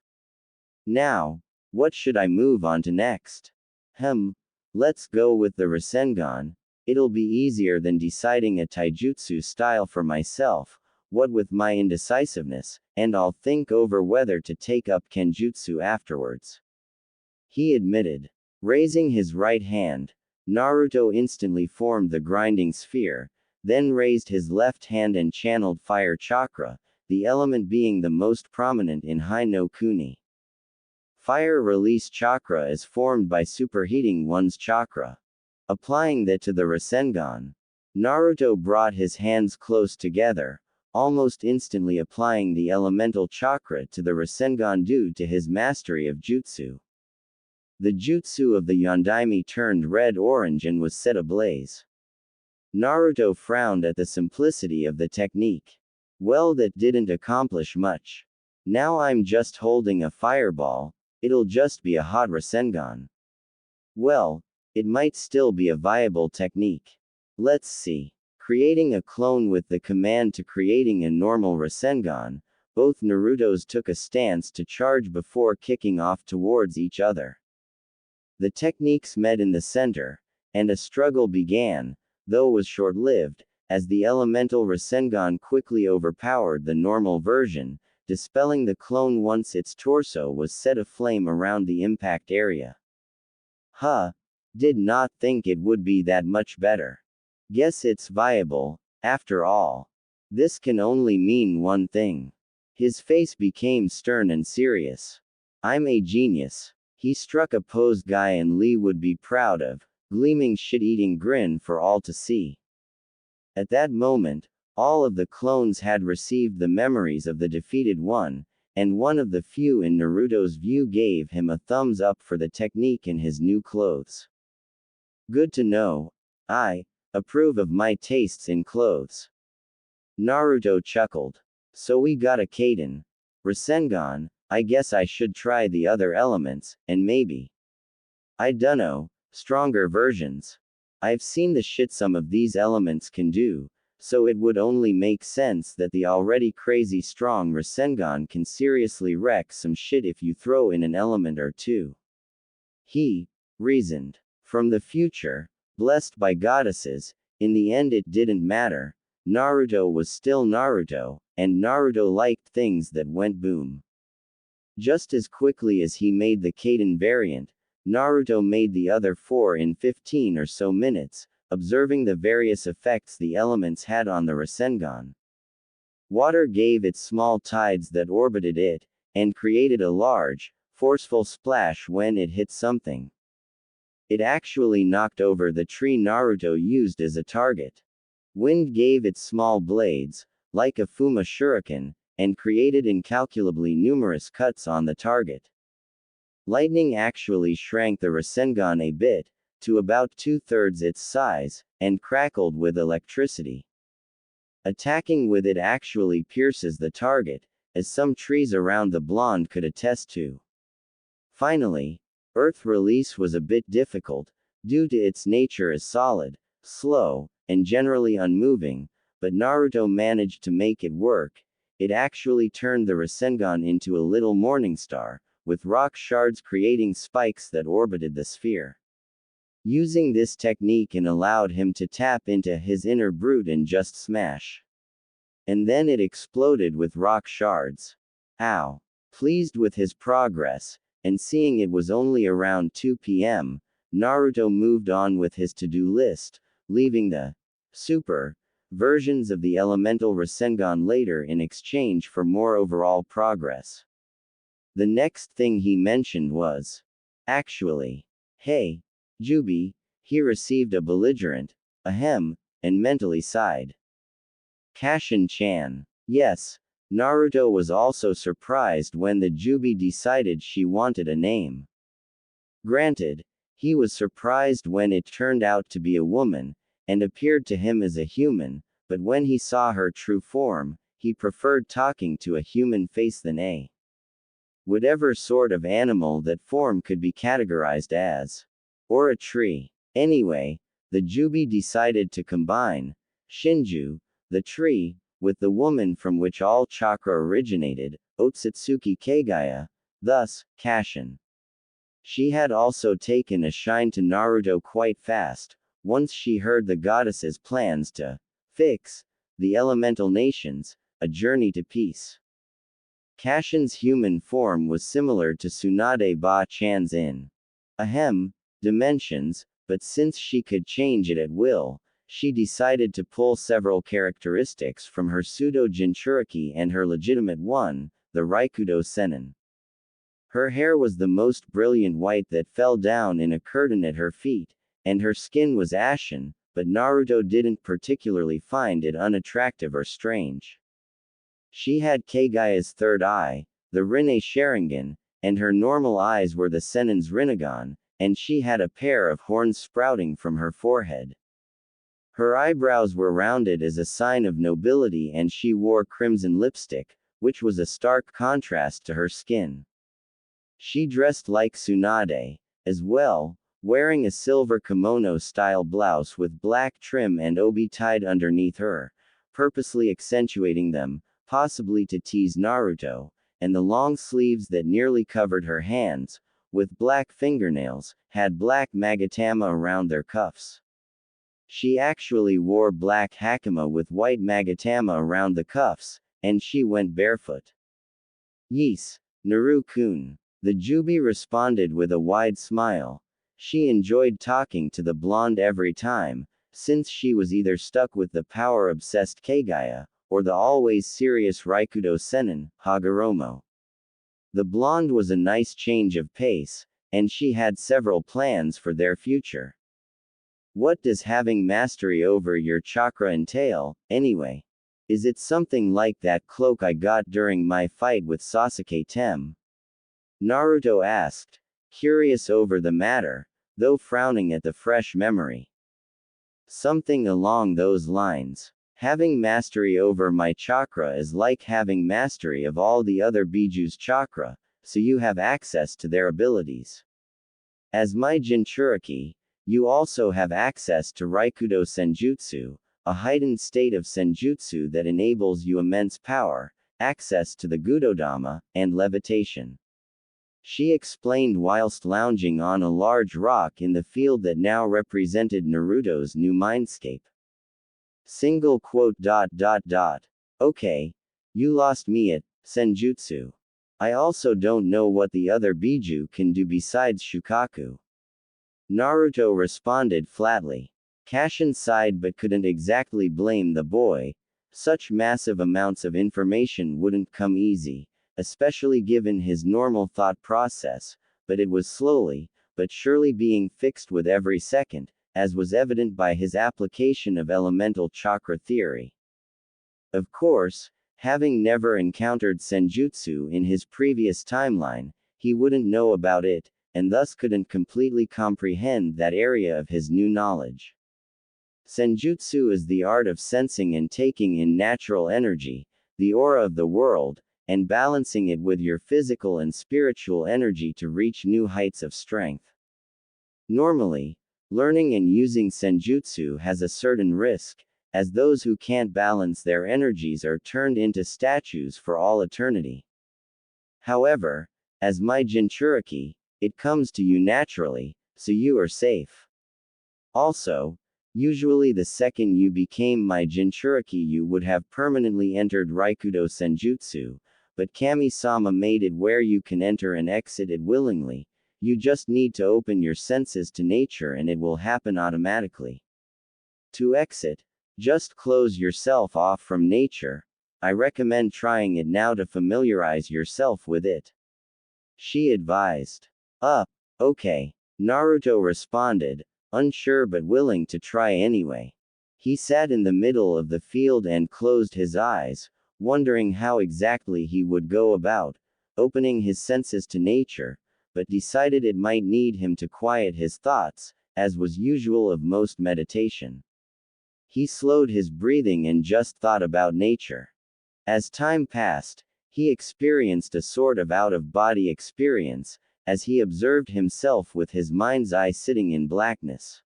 Now, what should I move on to next? Let's go with the Rasengan. It'll be easier than deciding a taijutsu style for myself, what with my indecisiveness, and I'll think over whether to take up kenjutsu afterwards. He admitted. Raising his right hand, Naruto instantly formed the grinding sphere, then raised his left hand and channeled fire chakra, the element being the most prominent in Hai no Kuni. Fire release chakra is formed by superheating one's chakra. Applying that to the Rasengan, Naruto brought his hands close together, almost instantly applying the elemental chakra to the Rasengan due to his mastery of jutsu. The jutsu of the Yondaime turned red-orange and was set ablaze. Naruto frowned at the simplicity of the technique. Well, that didn't accomplish much. Now I'm just holding a fireball, it'll just be a hot Rasengan. Well, it might still be a viable technique. Let's see. Creating a clone with the command to creating a normal Rasengan, both Narutos took a stance to charge before kicking off towards each other. The techniques met in the center, and a struggle began, though was short-lived, as the elemental Rasengan quickly overpowered the normal version, dispelling the clone once its torso was set aflame around the impact area. Did not think it would be that much better. Guess it's viable, after all. This can only mean one thing. His face became stern and serious. I'm a genius. He struck a pose Guy and Lee would be proud of, gleaming shit-eating grin for all to see. At that moment, all of the clones had received the memories of the defeated one, and one of the few in Naruto's view gave him a thumbs up for the technique in his new clothes. Good to know. I approve of my tastes in clothes. Naruto chuckled. So we got a Kaden. Rasengan, I guess I should try the other elements, and maybe, I dunno, stronger versions. I've seen the shit some of these elements can do, so it would only make sense that the already crazy strong Rasengan can seriously wreck some shit if you throw in an element or two. He reasoned. From the future, blessed by goddesses, in the end it didn't matter. Naruto was still Naruto, and Naruto liked things that went boom. Just as quickly as he made the Kaden variant, Naruto made the other 4 in 15 or so minutes, observing the various effects the elements had on the Rasengan. Water gave it small tides that orbited it, and created a large, forceful splash when it hit something. It actually knocked over the tree Naruto used as a target. Wind gave it small blades, like a Fuma shuriken, and created incalculably numerous cuts on the target. Lightning actually shrank the Rasengan a bit, to about 2/3 its size, and crackled with electricity. Attacking with it actually pierces the target, as some trees around the blonde could attest to. Finally, Earth release was a bit difficult, due to its nature as solid, slow, and generally unmoving, but Naruto managed to make it work. It actually turned the Rasengan into a little morning star, with rock shards creating spikes that orbited the sphere. Using this technique allowed him to tap into his inner brute and just smash. And then it exploded with rock shards. Ow! Pleased with his progress, and seeing it was only around 2 p.m., Naruto moved on with his to-do list, leaving the super versions of the elemental Rasengan later in exchange for more overall progress. The next thing he mentioned was, actually, hey, Jubi, he received a belligerent, ahem, and mentally sighed. Kashin-chan. Yes, Naruto was also surprised when the Jubi decided she wanted a name. Granted, he was surprised when it turned out to be a woman, and appeared to him as a human, but when he saw her true form, he preferred talking to a human face than a whatever sort of animal that form could be categorized as. Or a tree. Anyway, the Jubi decided to combine Shinju, the tree, with the woman from which all chakra originated, Otsutsuki Kagaya, thus, Kashin. She had also taken a shine to Naruto quite fast, once she heard the goddess's plans to fix the elemental nations, a journey to peace. Kashin's human form was similar to Tsunade Ba-chan's in dimensions, but since she could change it at will, she decided to pull several characteristics from her pseudo-Jinchuriki and her legitimate one, the Raikudo Sennin. Her hair was the most brilliant white that fell down in a curtain at her feet, and her skin was ashen, but Naruto didn't particularly find it unattractive or strange. She had Kagaya's third eye, the Rinne Sharingan, and her normal eyes were the Sennin's Rinnegan, and she had a pair of horns sprouting from her forehead. Her eyebrows were rounded as a sign of nobility, and she wore crimson lipstick, which was a stark contrast to her skin. She dressed like Tsunade, as well, wearing a silver kimono-style blouse with black trim and obi tied underneath her, purposely accentuating them, possibly to tease Naruto, and the long sleeves that nearly covered her hands, with black fingernails, had black magatama around their cuffs. She actually wore black hakama with white magatama around the cuffs, and she went barefoot. Yes, Naru-kun. The Jubi responded with a wide smile. She enjoyed talking to the blonde every time, since she was either stuck with the power-obsessed Kagaya, or the always serious Raikudo Sennin, Hagoromo. The blonde was a nice change of pace, and she had several plans for their future. What does having mastery over your chakra entail, anyway? Is it something like that cloak I got during my fight with Sasuke Tem? Naruto asked, curious over the matter, though frowning at the fresh memory. Something along those lines. Having mastery over my chakra is like having mastery of all the other Biju's chakra, so you have access to their abilities. As my Jinchuriki, you also have access to Raikudo Senjutsu, a heightened state of senjutsu that enables you immense power, access to the Gudodama, and levitation. She explained whilst lounging on a large rock in the field that now represented Naruto's new mindscape. Single quote. Okay. You lost me at senjutsu. I also don't know what the other Biju can do besides Shukaku. Naruto responded flatly. Kashin sighed but couldn't exactly blame the boy. Such massive amounts of information wouldn't come easy, especially given his normal thought process, but it was slowly, but surely being fixed with every second, as was evident by his application of elemental chakra theory. Of course, having never encountered senjutsu in his previous timeline, he wouldn't know about it, and thus couldn't completely comprehend that area of his new knowledge. Senjutsu is the art of sensing and taking in natural energy, the aura of the world, and balancing it with your physical and spiritual energy to reach new heights of strength. Normally, learning and using senjutsu has a certain risk, as those who can't balance their energies are turned into statues for all eternity. However, as my Jinchuriki, it comes to you naturally, so you are safe. Also, usually the second you became my Jinchuriki you would have permanently entered Raikudo Senjutsu, but Kami-sama made it where you can enter and exit it willingly. You just need to open your senses to nature and it will happen automatically. To exit, just close yourself off from nature. I recommend trying it now to familiarize yourself with it. She advised. Okay. Naruto responded, unsure but willing to try anyway. He sat in the middle of the field and closed his eyes, wondering how exactly he would go about opening his senses to nature, but decided it might need him to quiet his thoughts, as was usual of most meditation. He slowed his breathing and just thought about nature. As time passed, he experienced a sort of out-of-body experience, as he observed himself with his mind's eye sitting in blackness.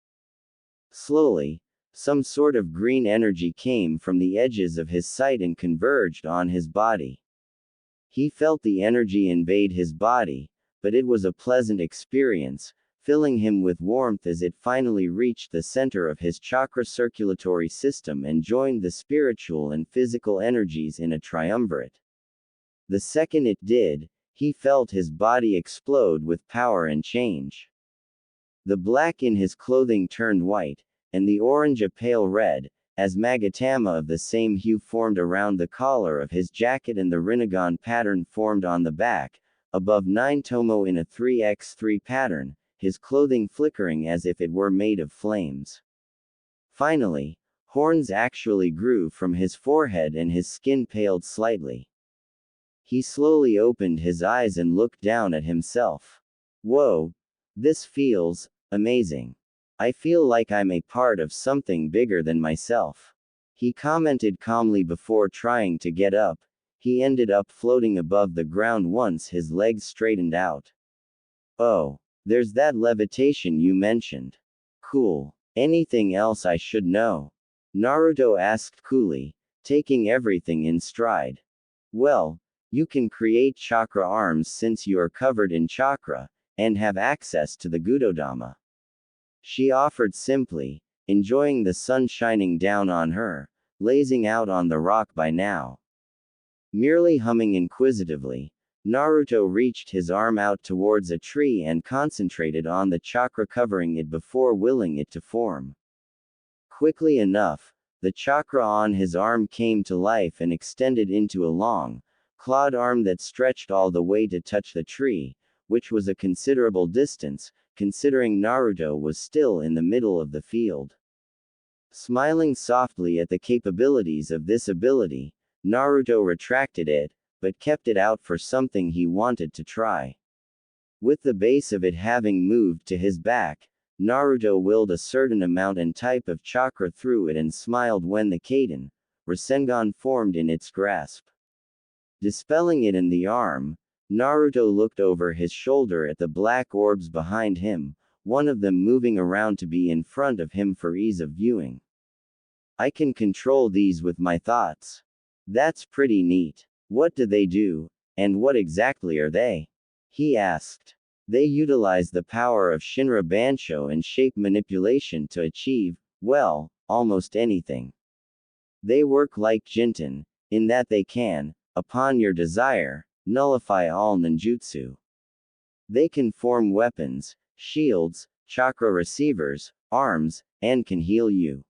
Slowly, some sort of green energy came from the edges of his sight and converged on his body. He felt the energy invade his body, but it was a pleasant experience, filling him with warmth as it finally reached the center of his chakra circulatory system and joined the spiritual and physical energies in a triumvirate. The second it did, he felt his body explode with power and change. The black in his clothing turned white, and the orange a pale red, as magatama of the same hue formed around the collar of his jacket and the Rinnegan pattern formed on the back, above 9 tomo in a 3x3 pattern, his clothing flickering as if it were made of flames. Finally, horns actually grew from his forehead and his skin paled slightly. He slowly opened his eyes and looked down at himself. Whoa! This feels amazing. I feel like I'm a part of something bigger than myself. He commented calmly before trying to get up. He ended up floating above the ground once his legs straightened out. Oh, there's that levitation you mentioned. Cool. Anything else I should know? Naruto asked coolly, taking everything in stride. Well, you can create chakra arms since you are covered in chakra, and have access to the Gudodama. She offered simply, enjoying the sun shining down on her, lazing out on the rock by now. Merely humming inquisitively, Naruto reached his arm out towards a tree and concentrated on the chakra covering it before willing it to form. Quickly enough, the chakra on his arm came to life and extended into a long, clawed arm that stretched all the way to touch the tree, which was a considerable distance, considering Naruto was still in the middle of the field. Smiling softly at the capabilities of this ability, Naruto retracted it, but kept it out for something he wanted to try. With the base of it having moved to his back, Naruto willed a certain amount and type of chakra through it and smiled when the Kaden, Rasengan formed in its grasp. Dispelling it in the arm, Naruto looked over his shoulder at the black orbs behind him, one of them moving around to be in front of him for ease of viewing. I can control these with my thoughts. That's pretty neat. What do they do, and what exactly are they? He asked. They utilize the power of Shinra Bansho and shape manipulation to achieve, well, almost anything. They work like Jinten, in that they can, upon your desire, nullify all ninjutsu. They can form weapons, shields, chakra receivers, arms, and can heal you.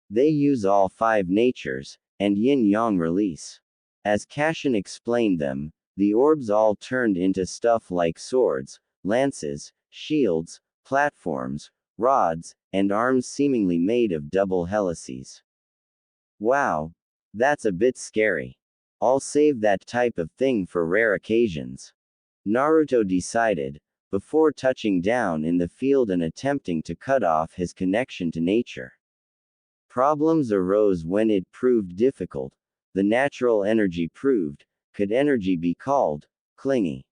They use all 5 natures, and yin-yang release. As Kashin explained them, the orbs all turned into stuff like swords, lances, shields, platforms, rods, and arms seemingly made of double helices. Wow. That's a bit scary. I'll save that type of thing for rare occasions. Naruto decided, before touching down in the field and attempting to cut off his connection to nature. Problems arose when it proved difficult. The natural energy proved, could energy be called, clingy?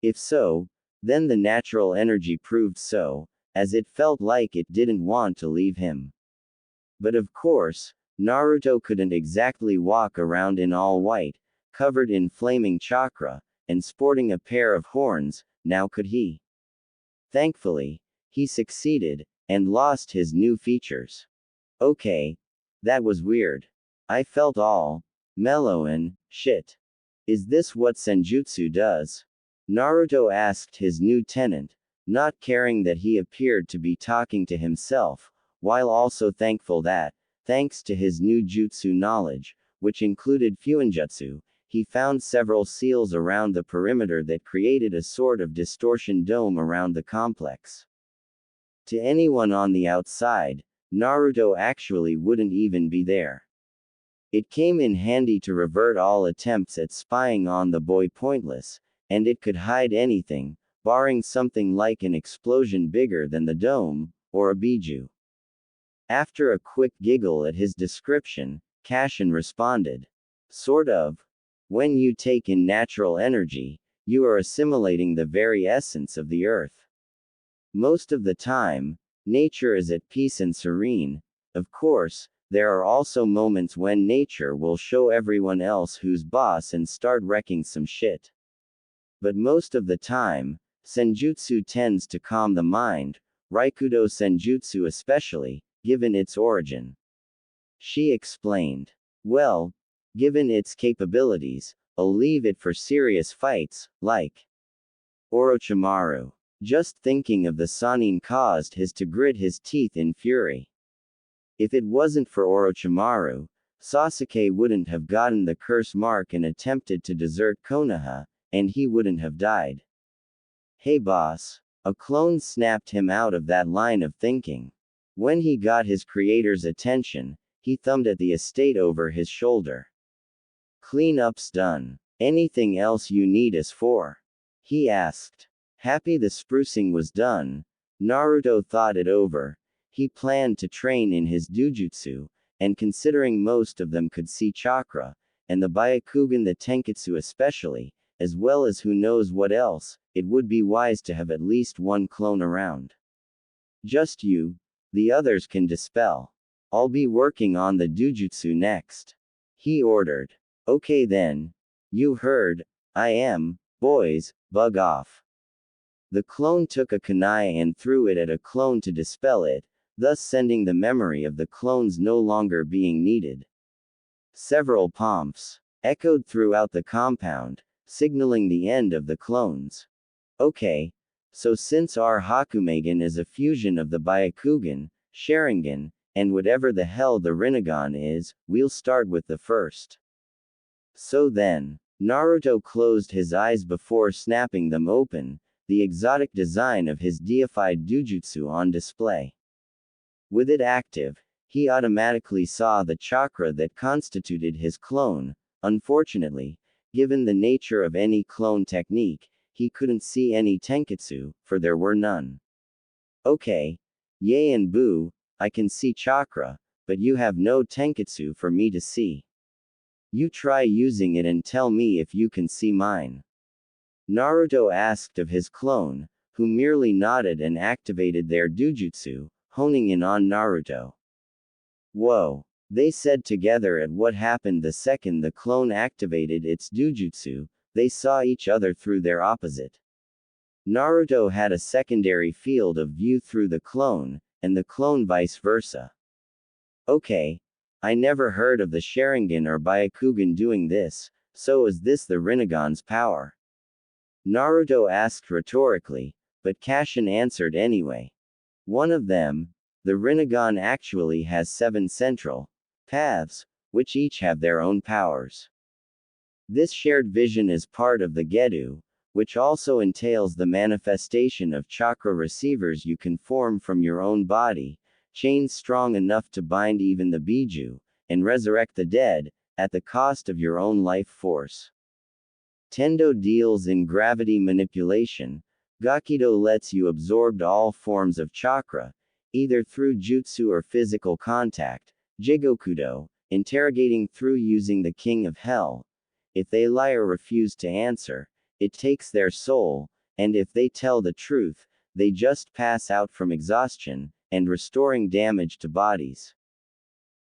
If so, then the natural energy proved so, as it felt like it didn't want to leave him. But of course, Naruto couldn't exactly walk around in all white, covered in flaming chakra, and sporting a pair of horns, now could he? Thankfully, he succeeded, and lost his new features. Okay. That was weird. I felt all mellow and shit. Is this what Senjutsu does? Naruto asked his new tenant, not caring that he appeared to be talking to himself, while also thankful that, thanks to his new jutsu knowledge, which included Fuinjutsu, he found several seals around the perimeter that created a sort of distortion dome around the complex. To anyone on the outside, Naruto actually wouldn't even be there. It came in handy to revert all attempts at spying on the boy pointless, and it could hide anything, barring something like an explosion bigger than the dome, or a biju. After a quick giggle at his description, Kashin responded. Sort of. When you take in natural energy, you are assimilating the very essence of the earth. Most of the time, nature is at peace and serene. Of course, there are also moments when nature will show everyone else who's boss and start wrecking some shit. But most of the time, Senjutsu tends to calm the mind, Raikudo Senjutsu especially, given its origin. She explained. Well, given its capabilities, I'll leave it for serious fights, like Orochimaru. Just thinking of the Sannin caused his to grit his teeth in fury. If it wasn't for Orochimaru, Sasuke wouldn't have gotten the curse mark and attempted to desert Konoha, and he wouldn't have died. Hey boss. A clone snapped him out of that line of thinking. When he got his creator's attention, he thumbed at the estate over his shoulder. Cleanup's done. Anything else you need us for? He asked. Happy the sprucing was done, Naruto thought it over. He planned to train in his dujutsu, and considering most of them could see chakra, and the Byakugan the Tenketsu especially, as well as who knows what else, it would be wise to have at least one clone around. Just you. The others can dispel. I'll be working on the dujutsu next. He ordered. Okay then. You heard. I am, boys, bug off. The clone took a kunai and threw it at a clone to dispel it, thus sending the memory of the clones no longer being needed. Several pomps echoed throughout the compound, signaling the end of the clones. Okay. So since our Hakumegan is a fusion of the Byakugan, Sharingan, and whatever the hell the Rinnegan is, we'll start with the first. So then, Naruto closed his eyes before snapping them open, the exotic design of his deified dujutsu on display. With it active, he automatically saw the chakra that constituted his clone. Unfortunately, given the nature of any clone technique, he couldn't see any tenketsu, for there were none. Okay. Yay and boo, I can see chakra, but you have no tenketsu for me to see. You try using it and tell me if you can see mine. Naruto asked of his clone, who merely nodded and activated their dujutsu, honing in on Naruto. Whoa. They said together at what happened the second the clone activated its dujutsu, they saw each other through their opposite. Naruto had a secondary field of view through the clone, and the clone vice versa. Okay. I never heard of the Sharingan or Byakugan doing this, so is this the Rinnegan's power? Naruto asked rhetorically, but Kashin answered anyway. One of them, the Rinnegan actually has 7 central paths, which each have their own powers. This shared vision is part of the Gedu, which also entails the manifestation of chakra receivers you can form from your own body, chains strong enough to bind even the Biju, and resurrect the dead, at the cost of your own life force. Tendo deals in gravity manipulation. Gakido lets you absorb all forms of chakra, either through jutsu or physical contact. Jigokudo, interrogating through using the King of Hell. If they lie or refuse to answer, it takes their soul, and if they tell the truth, they just pass out from exhaustion, and restoring damage to bodies.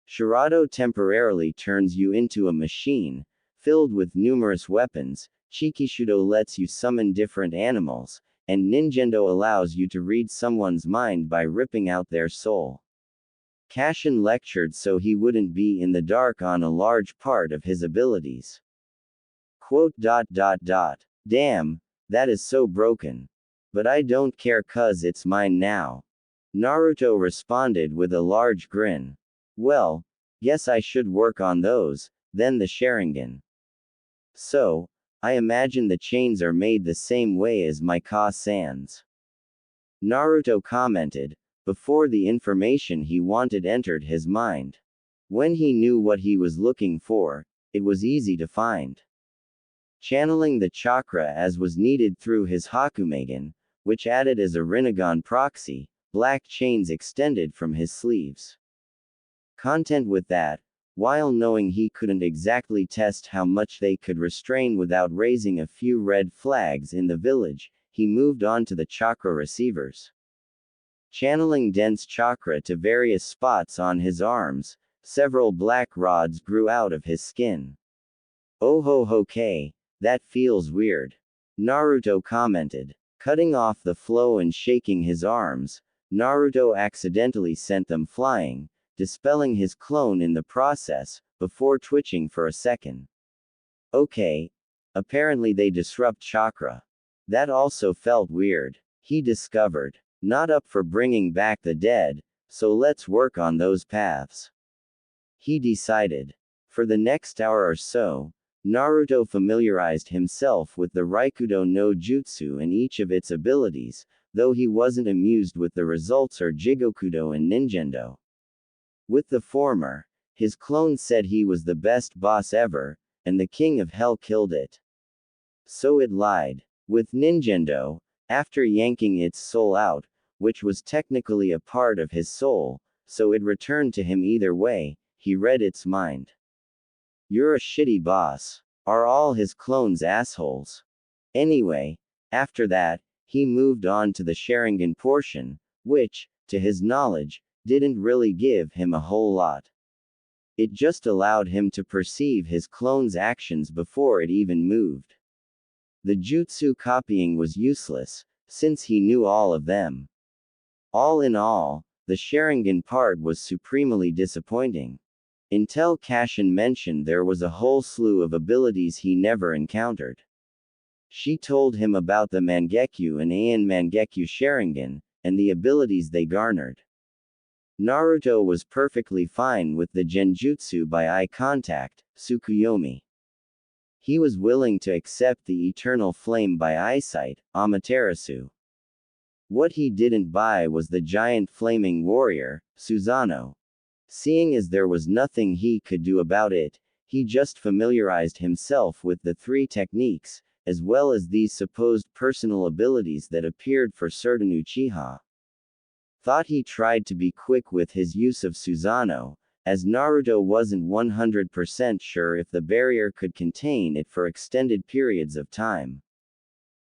Shirado temporarily turns you into a machine, filled with numerous weapons. Chikishudo lets you summon different animals, and Ninjendo allows you to read someone's mind by ripping out their soul. Kashin lectured so he wouldn't be in the dark on a large part of his abilities. Quote. Damn, that is so broken. But I don't care 'cause it's mine now. Naruto responded with a large grin. Well, guess I should work on those, then the Sharingan. So, I imagine the chains are made the same way as my Ka-san's. Naruto commented, before the information he wanted entered his mind. When he knew what he was looking for, it was easy to find. Channeling the chakra as was needed through his Hakumegan, which added as a Rinnegan proxy, black chains extended from his sleeves. Content with that, while knowing he couldn't exactly test how much they could restrain without raising a few red flags in the village, he moved on to the chakra receivers. Channeling dense chakra to various spots on his arms, several black rods grew out of his skin. Oh ho ho K, that feels weird. Naruto commented. Cutting off the flow and shaking his arms, Naruto accidentally sent them flying, dispelling his clone in the process, before twitching for a second. Okay. Apparently they disrupt chakra. That also felt weird. He discovered. Not up for bringing back the dead, so let's work on those paths. He decided. For the next hour or so, Naruto familiarized himself with the Raikudo no Jutsu and each of its abilities, though he wasn't amused with the results or Jigokudo and Ninjendo. With the former, his clone said he was the best boss ever, and the King of Hell killed it. So it lied. With Ninjendo, after yanking its soul out, which was technically a part of his soul, so it returned to him either way, he read its mind. You're a shitty boss. Are all his clones assholes? Anyway, after that, he moved on to the Sharingan portion, which, to his knowledge, didn't really give him a whole lot. It just allowed him to perceive his clone's actions before it even moved. The jutsu copying was useless, since he knew all of them. All in all, the Sharingan part was supremely disappointing. Until Kashin mentioned there was a whole slew of abilities he never encountered. She told him about the Mangekyu and Ain Mangekyu Sharingan, and the abilities they garnered. Naruto was perfectly fine with the Genjutsu by eye contact, Tsukuyomi. He was willing to accept the Eternal Flame by eyesight, Amaterasu. What he didn't buy was the Giant Flaming Warrior, Susanoo. Seeing as there was nothing he could do about it, he just familiarized himself with the 3 techniques, as well as these supposed personal abilities that appeared for certain Uchiha. Thought he tried to be quick with his use of Susanoo, as Naruto wasn't 100% sure if the barrier could contain it for extended periods of time.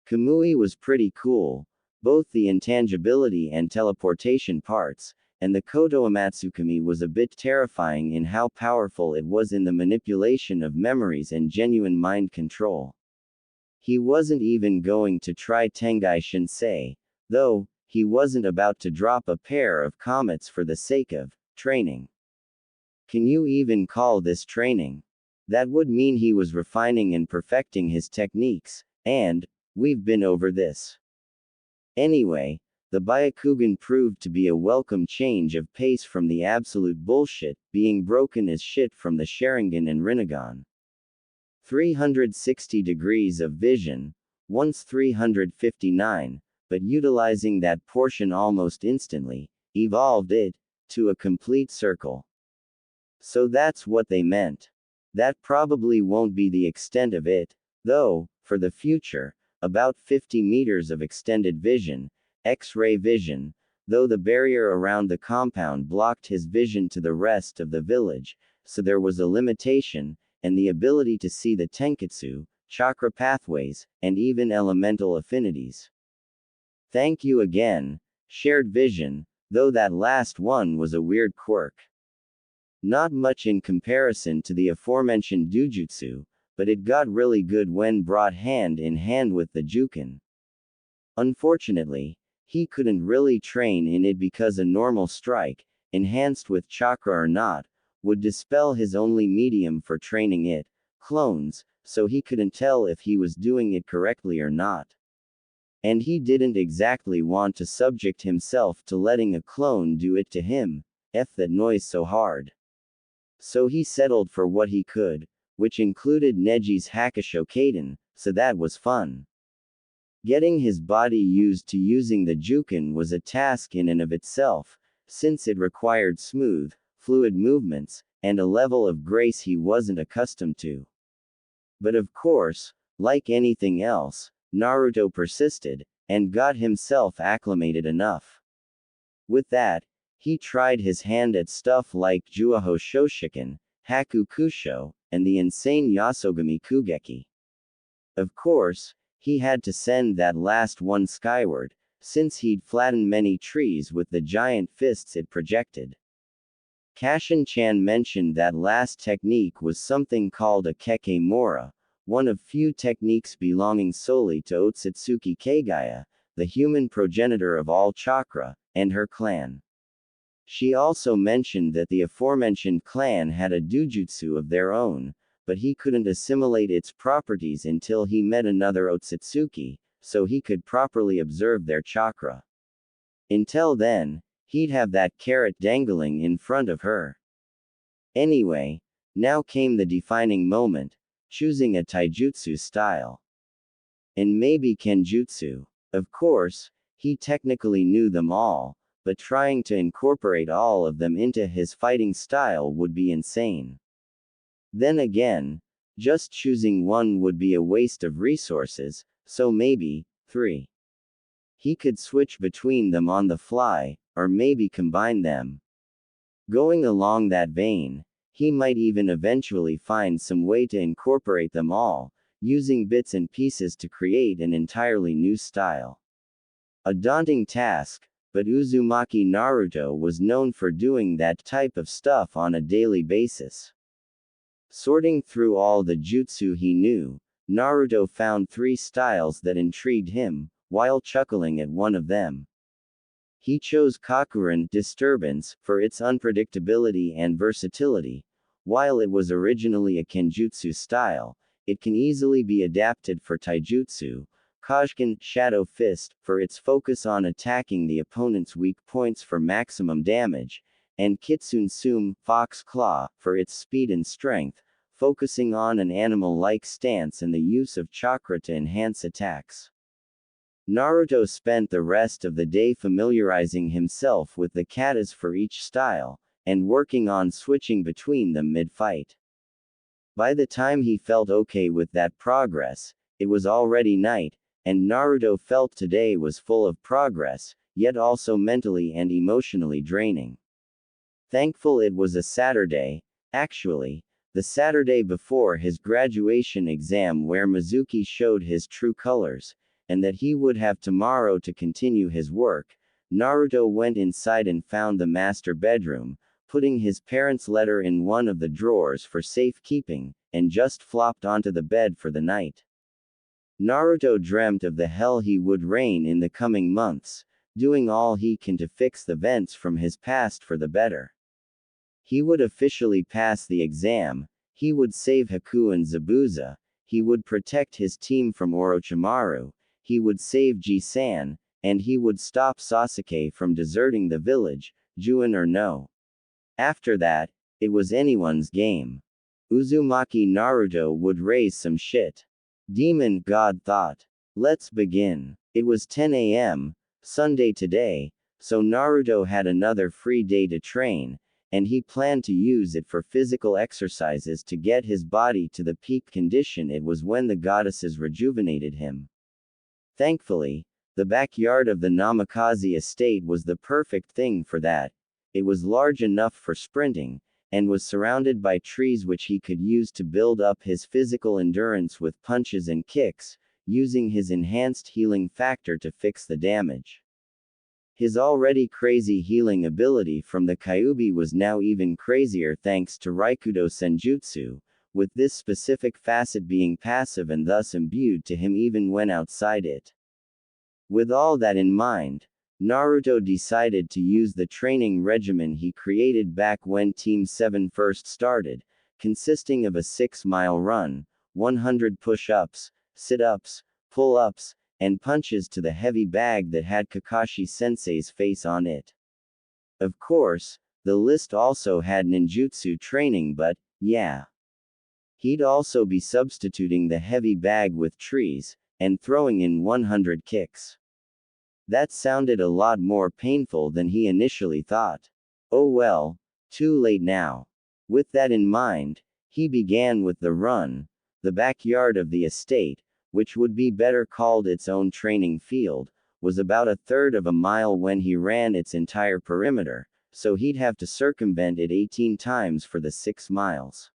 Kamui was pretty cool, both the intangibility and teleportation parts, and the Koto Amatsukami was a bit terrifying in how powerful it was in the manipulation of memories and genuine mind control. He wasn't even going to try Tengai Shinsei, though. He wasn't about to drop a pair of comets for the sake of training. Can you even call this training? That would mean he was refining and perfecting his techniques, and we've been over this. Anyway, the Byakugan proved to be a welcome change of pace from the absolute bullshit, being broken as shit from the Sharingan and Rinnegan. 360 degrees of vision, once 359, but utilizing that portion almost instantly, evolved it to a complete circle. So that's what they meant. That probably won't be the extent of it, though, for the future, about 50 meters of extended vision, X-ray vision, though the barrier around the compound blocked his vision to the rest of the village, so there was a limitation, and the ability to see the tenketsu, chakra pathways, and even elemental affinities. Thank you again, shared vision, though that last one was a weird quirk. Not much in comparison to the aforementioned Dujutsu, but it got really good when brought hand in hand with the Juken. Unfortunately, he couldn't really train in it because a normal strike, enhanced with chakra or not, would dispel his only medium for training it, clones, so he couldn't tell if he was doing it correctly or not. And he didn't exactly want to subject himself to letting a clone do it to him, F that noise so hard. So he settled for what he could, which included Neji's Hakusho Kaden, so that was fun. Getting his body used to using the Juken was a task in and of itself, since it required smooth, fluid movements, and a level of grace he wasn't accustomed to. But of course, like anything else, Naruto persisted, and got himself acclimated enough. With that, he tried his hand at stuff like Juaho Shoshiken, Haku Kusho, and the insane Yasogami Kugeki. Of course, he had to send that last one skyward, since he'd flattened many trees with the giant fists it projected. Kashin-chan mentioned that last technique was something called a Keke Mora, one of few techniques belonging solely to Otsutsuki Kagaya, the human progenitor of all chakra, and her clan. She also mentioned that the aforementioned clan had a dujutsu of their own, but he couldn't assimilate its properties until he met another Otsutsuki, so he could properly observe their chakra. Until then, he'd have that carrot dangling in front of her. Anyway, now came the defining moment, choosing a taijutsu style. And maybe kenjutsu. Of course, he technically knew them all, but trying to incorporate all of them into his fighting style would be insane. Then again, just choosing one would be a waste of resources, so maybe 3. He could switch between them on the fly, or maybe combine them. Going along that vein, he might even eventually find some way to incorporate them all, using bits and pieces to create an entirely new style. A daunting task, but Uzumaki Naruto was known for doing that type of stuff on a daily basis. Sorting through all the jutsu he knew, Naruto found 3 styles that intrigued him, while chuckling at one of them. He chose Kakuren Disturbance for its unpredictability and versatility. While it was originally a kenjutsu style, it can easily be adapted for taijutsu. Kajken Shadow Fist for its focus on attacking the opponent's weak points for maximum damage, and Kitsune Sum Fox Claw for its speed and strength, focusing on an animal-like stance and the use of chakra to enhance attacks. Naruto spent the rest of the day familiarizing himself with the katas for each style, and working on switching between them mid-fight. By the time he felt okay with that progress, it was already night, and Naruto felt today was full of progress, yet also mentally and emotionally draining. Thankful it was a Saturday, actually, the Saturday before his graduation exam where Mizuki showed his true colors, and that he would have tomorrow to continue his work. Naruto went inside and found the master bedroom, putting his parents' letter in one of the drawers for safekeeping, and just flopped onto the bed for the night. Naruto dreamt of the hell he would reign in the coming months, doing all he can to fix the events from his past for the better. He would officially pass the exam, he would save Haku and Zabuza, he would protect his team from Orochimaru, he would save Ji-san, and he would stop Sasuke from deserting the village, Juin or no. After that, it was anyone's game. Uzumaki Naruto would raise some shit. Demon God thought. Let's begin. It was 10 a.m., Sunday today, so Naruto had another free day to train, and he planned to use it for physical exercises to get his body to the peak condition it was when the goddesses rejuvenated him. Thankfully, the backyard of the Namikaze estate was the perfect thing for that. It was large enough for sprinting, and was surrounded by trees which he could use to build up his physical endurance with punches and kicks, using his enhanced healing factor to fix the damage. His already crazy healing ability from the Kyuubi was now even crazier thanks to Raikudo Senjutsu, with this specific facet being passive and thus imbued to him even when outside it. With all that in mind, Naruto decided to use the training regimen he created back when Team 7 first started, consisting of a 6-mile run, 100 push-ups, sit-ups, pull-ups, and punches to the heavy bag that had Kakashi-sensei's face on it. Of course, the list also had ninjutsu training, but, yeah. He'd also be substituting the heavy bag with trees, and throwing in 100 kicks. That sounded a lot more painful than he initially thought. Oh well, too late now. With that in mind, he began with the run. The backyard of the estate, which would be better called its own training field, was about 1/3 of a mile when he ran its entire perimeter, so he'd have to circumvent it 18 times for the 6 miles.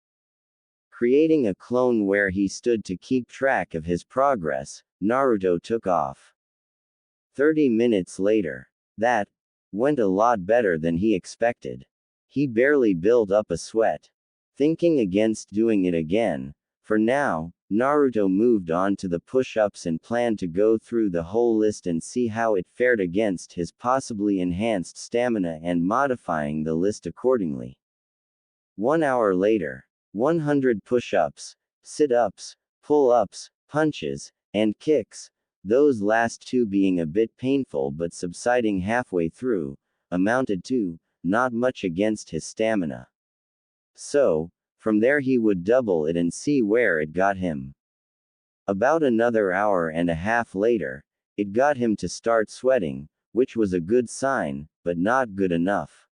Creating a clone where he stood to keep track of his progress, Naruto took off. 30 minutes later. That went a lot better than he expected. He barely built up a sweat. Thinking against doing it again, for now, Naruto moved on to the push-ups and planned to go through the whole list and see how it fared against his possibly enhanced stamina and modifying the list accordingly. 1 hour later. 100 push-ups, sit-ups, pull-ups, punches, and kicks, those last two being a bit painful but subsiding halfway through, amounted to not much against his stamina. So, from there he would double it and see where it got him. About another hour and a half later, it got him to start sweating, which was a good sign, but not good enough.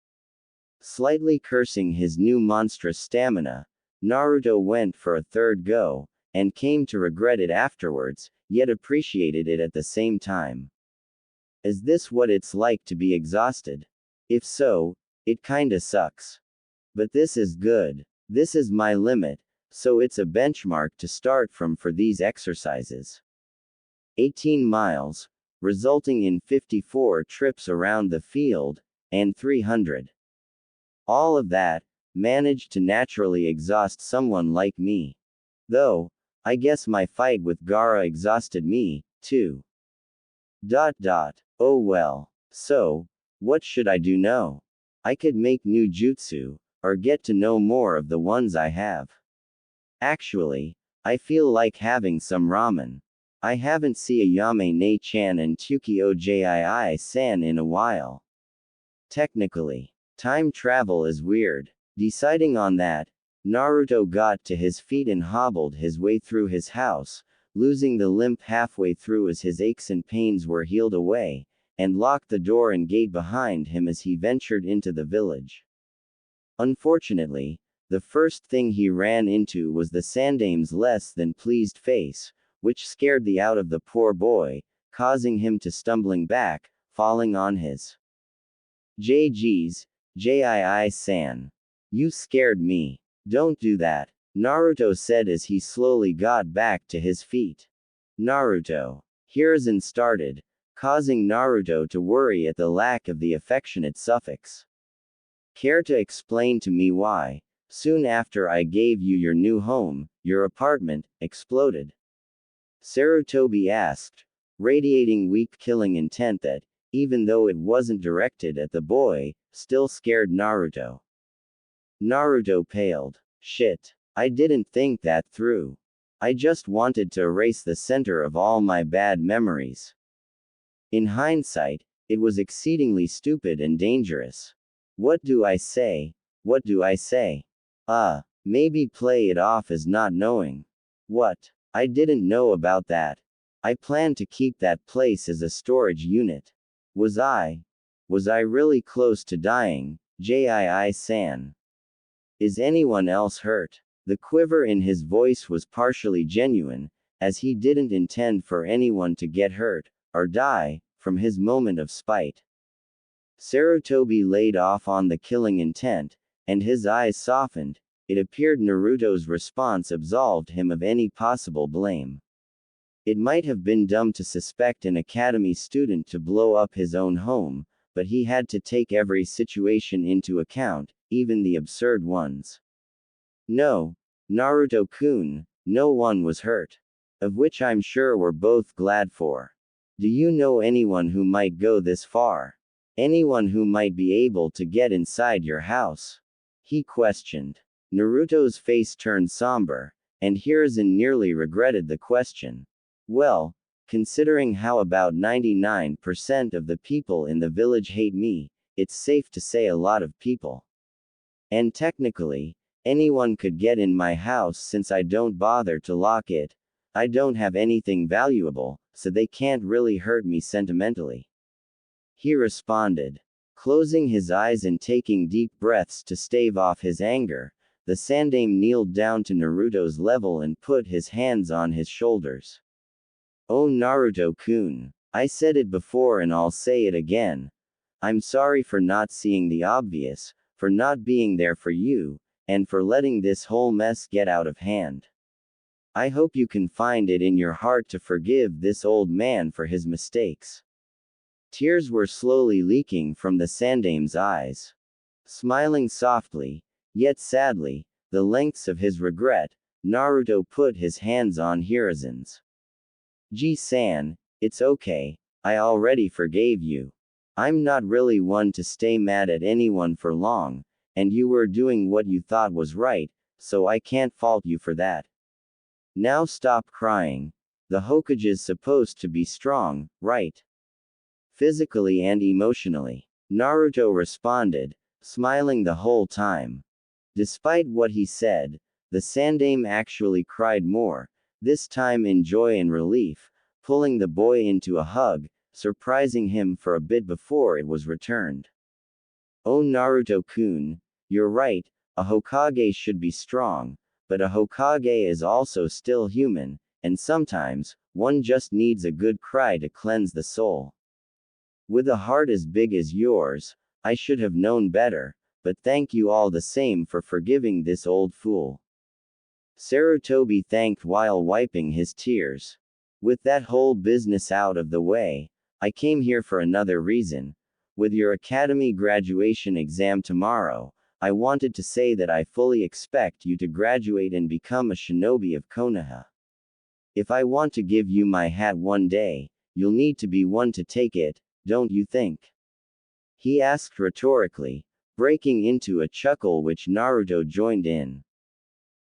Slightly cursing his new monstrous stamina, Naruto went for a third go, and came to regret it afterwards, yet appreciated it at the same time. Is this what it's like to be exhausted? If so, it kinda sucks. But this is good. This is my limit, so it's a benchmark to start from for these exercises. 18 miles, resulting in 54 trips around the field, and 300. All of that, managed to naturally exhaust someone like me. Though, I guess my fight with Gaara exhausted me, too. Oh well. So, what should I do now? I could make new jutsu, or get to know more of the ones I have. Actually, I feel like having some ramen. I haven't seen Ayame Ne-chan and Tukio Jii-san in a while. Technically, time travel is weird. Deciding on that, Naruto got to his feet and hobbled his way through his house, losing the limp halfway through as his aches and pains were healed away, and locked the door and gate behind him as he ventured into the village. Unfortunately, the first thing he ran into was the Sandame's less than pleased face, which scared the out of the poor boy, causing him to stumbling back, falling on his JG's, JII-san. You scared me. Don't do that, Naruto said as he slowly got back to his feet. Naruto. Hiruzen started, causing Naruto to worry at the lack of the affectionate suffix. Care to explain to me why, soon after I gave you your new home, your apartment exploded? Sarutobi asked, radiating weak killing intent that, even though it wasn't directed at the boy, still scared Naruto. Naruto paled. Shit. I didn't think that through. I just wanted to erase the center of all my bad memories. In hindsight, it was exceedingly stupid and dangerous. What do I say? What do I say? Maybe play it off as not knowing. What? I didn't know about that. I planned to keep that place as a storage unit. Was I really close to dying, JII-san? Is anyone else hurt? The quiver in his voice was partially genuine, as he didn't intend for anyone to get hurt, or die, from his moment of spite. Sarutobi laid off on the killing intent, and his eyes softened. It appeared Naruto's response absolved him of any possible blame. It might have been dumb to suspect an academy student to blow up his own home, but he had to take every situation into account, even the absurd ones. No, Naruto-kun, no one was hurt. Of which I'm sure we're both glad for. Do you know anyone who might go this far? Anyone who might be able to get inside your house? He questioned. Naruto's face turned somber, and Hiruzen nearly regretted the question. Well, considering how about 99% of the people in the village hate me, it's safe to say a lot of people. And technically, anyone could get in my house since I don't bother to lock it. I don't have anything valuable, so they can't really hurt me sentimentally. He responded. Closing his eyes and taking deep breaths to stave off his anger, the Sandaime kneeled down to Naruto's level and put his hands on his shoulders. Oh Naruto-kun, I said it before and I'll say it again. I'm sorry for not seeing the obvious, for not being there for you, and for letting this whole mess get out of hand. I hope you can find it in your heart to forgive this old man for his mistakes. Tears were slowly leaking from the Sandaime's eyes. Smiling softly, yet sadly, the lengths of his regret, Naruto put his hands on Hiruzen's. Ji-san, it's okay, I already forgave you. I'm not really one to stay mad at anyone for long, and you were doing what you thought was right, so I can't fault you for that. Now stop crying. The Hokage's supposed to be strong, right? Physically and emotionally. Naruto responded, smiling the whole time. Despite what he said, the Sandaime actually cried more, this time in joy and relief, pulling the boy into a hug, surprising him for a bit before it was returned. Oh Naruto-kun, you're right, a Hokage should be strong, but a Hokage is also still human, and sometimes, one just needs a good cry to cleanse the soul. With a heart as big as yours, I should have known better, but thank you all the same for forgiving this old fool. Sarutobi thanked while wiping his tears. With that whole business out of the way, I came here for another reason. With your academy graduation exam tomorrow, I wanted to say that I fully expect you to graduate and become a shinobi of Konoha. If I want to give you my hat one day, you'll need to be one to take it, don't you think? He asked rhetorically, breaking into a chuckle which Naruto joined in.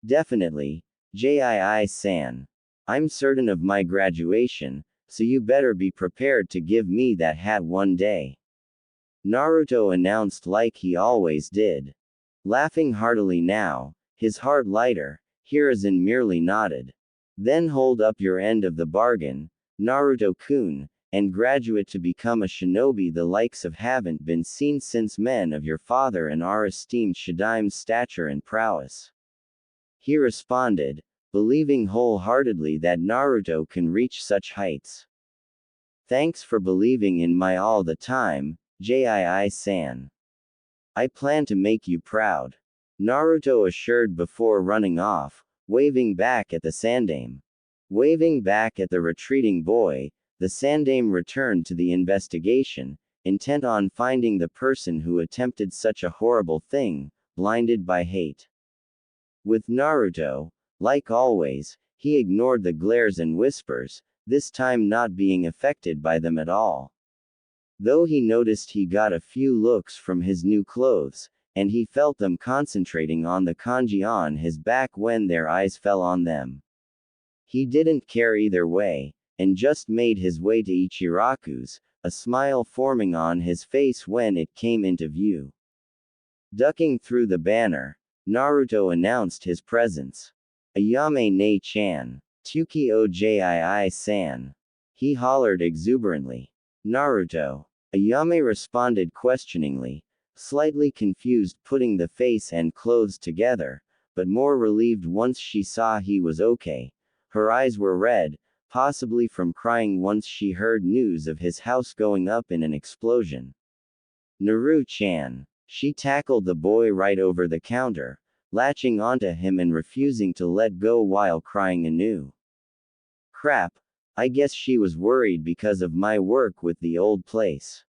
Definitely, JII-san. I'm certain of my graduation, so you better be prepared to give me that hat one day. Naruto announced like he always did. Laughing heartily now, his heart lighter, Hiruzen merely nodded. Then hold up your end of the bargain, Naruto-kun, and graduate to become a shinobi the likes of haven't been seen since men of your father and our esteemed Shidaime's stature and prowess. He responded, believing wholeheartedly that Naruto can reach such heights. Thanks for believing in my all the time, Jii-san. I plan to make you proud. Naruto assured before running off, waving back at the Sandame. Waving back at the retreating boy, the Sandame returned to the investigation, intent on finding the person who attempted such a horrible thing, blinded by hate. With Naruto, like always, he ignored the glares and whispers, this time not being affected by them at all. Though he noticed he got a few looks from his new clothes, and he felt them concentrating on the kanji on his back when their eyes fell on them. He didn't care either way, and just made his way to Ichiraku's, a smile forming on his face when it came into view. Ducking through the banner, Naruto announced his presence. Ayame ne-chan, Tsukio Jii-san. He hollered exuberantly. Naruto. Ayame responded questioningly, slightly confused putting the face and clothes together, but more relieved once she saw he was okay. Her eyes were red, possibly from crying once she heard news of his house going up in an explosion. Naru-chan. She tackled the boy right over the counter, latching onto him and refusing to let go while crying anew. Crap. I guess she was worried because of my work with the old place.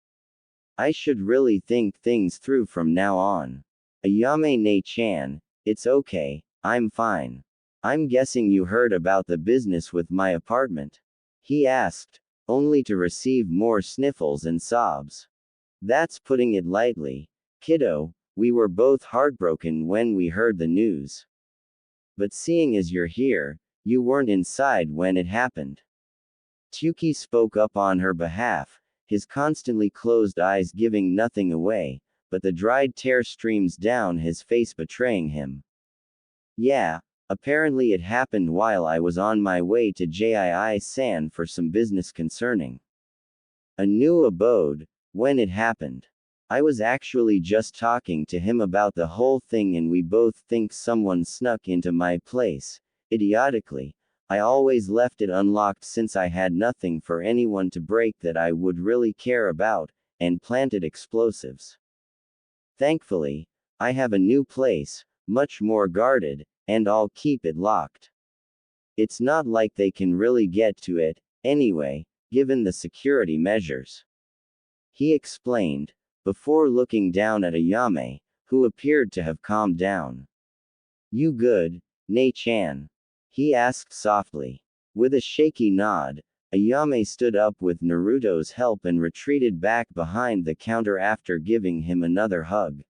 I should really think things through from now on. Ayame ne-chan, it's okay, I'm fine. I'm guessing you heard about the business with my apartment? He asked, only to receive more sniffles and sobs. That's putting it lightly. Kiddo, we were both heartbroken when we heard the news. But seeing as you're here, you weren't inside when it happened. Tsuki spoke up on her behalf, his constantly closed eyes giving nothing away, but the dried tear streams down his face betraying him. Yeah, apparently it happened while I was on my way to Jii-san for some business concerning a new abode. When it happened, I was actually just talking to him about the whole thing and we both think someone snuck into my place. Idiotically, I always left it unlocked since I had nothing for anyone to break that I would really care about, and planted explosives. Thankfully, I have a new place, much more guarded, and I'll keep it locked. It's not like they can really get to it, anyway, given the security measures. He explained, before looking down at Ayame, who appeared to have calmed down. You good, Ne-chan? He asked softly. With a shaky nod, Ayame stood up with Naruto's help and retreated back behind the counter after giving him another hug.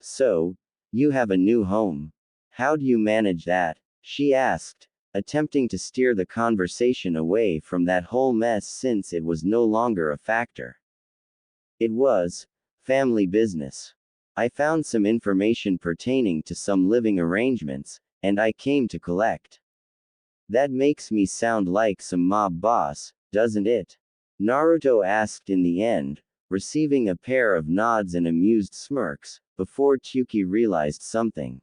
So, you have a new home. How do you manage that? She asked, attempting to steer the conversation away from that whole mess since it was no longer a factor. It was family business. I found some information pertaining to some living arrangements, and I came to collect. That makes me sound like some mob boss, doesn't it? Naruto asked in the end, receiving a pair of nods and amused smirks, before Tsuki realized something.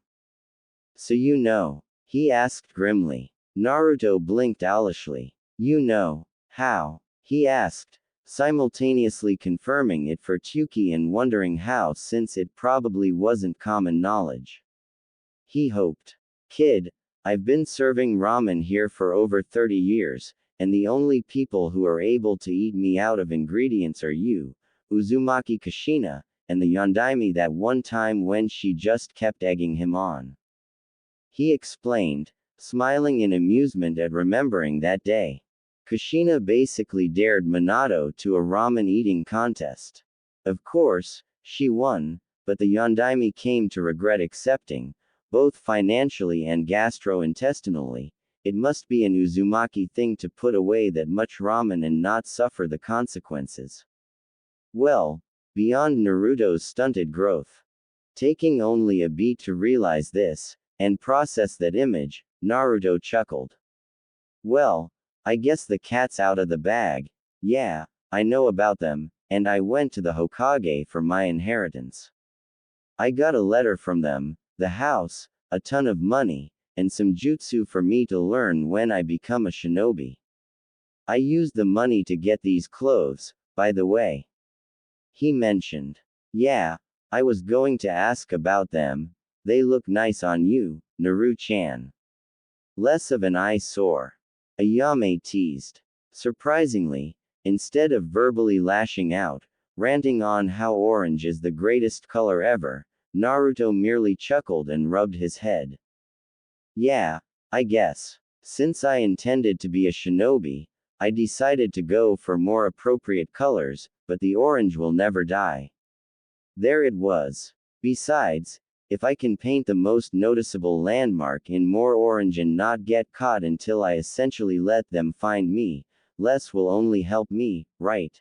So you know? He asked grimly. Naruto blinked owlishly. You know. How? He asked, simultaneously confirming it for Tsuki and wondering how since it probably wasn't common knowledge. He hoped. Kid, I've been serving ramen here for over 30 years, and the only people who are able to eat me out of ingredients are you, Uzumaki Kushina, and the Yondaime that one time when she just kept egging him on. He explained, smiling in amusement at remembering that day. Kushina basically dared Minato to a ramen eating contest. Of course, she won, but the Yondaime came to regret accepting, both financially and gastrointestinally. It must be an Uzumaki thing to put away that much ramen and not suffer the consequences. Well, beyond Naruto's stunted growth. Taking only a beat to realize this, and process that image, Naruto chuckled. Well, I guess the cat's out of the bag. Yeah, I know about them, and I went to the Hokage for my inheritance. I got a letter from them, the house, a ton of money, and some jutsu for me to learn when I become a shinobi. I used the money to get these clothes, by the way. He mentioned. Yeah, I was going to ask about them. They look nice on you, Naru-chan. Less of an eyesore. Ayame teased. Surprisingly, instead of verbally lashing out, ranting on how orange is the greatest color ever, Naruto merely chuckled and rubbed his head. Yeah, I guess. Since I intended to be a shinobi, I decided to go for more appropriate colors, but the orange will never die. There it was. Besides, if I can paint the most noticeable landmark in more orange and not get caught until I essentially let them find me, less will only help me, right?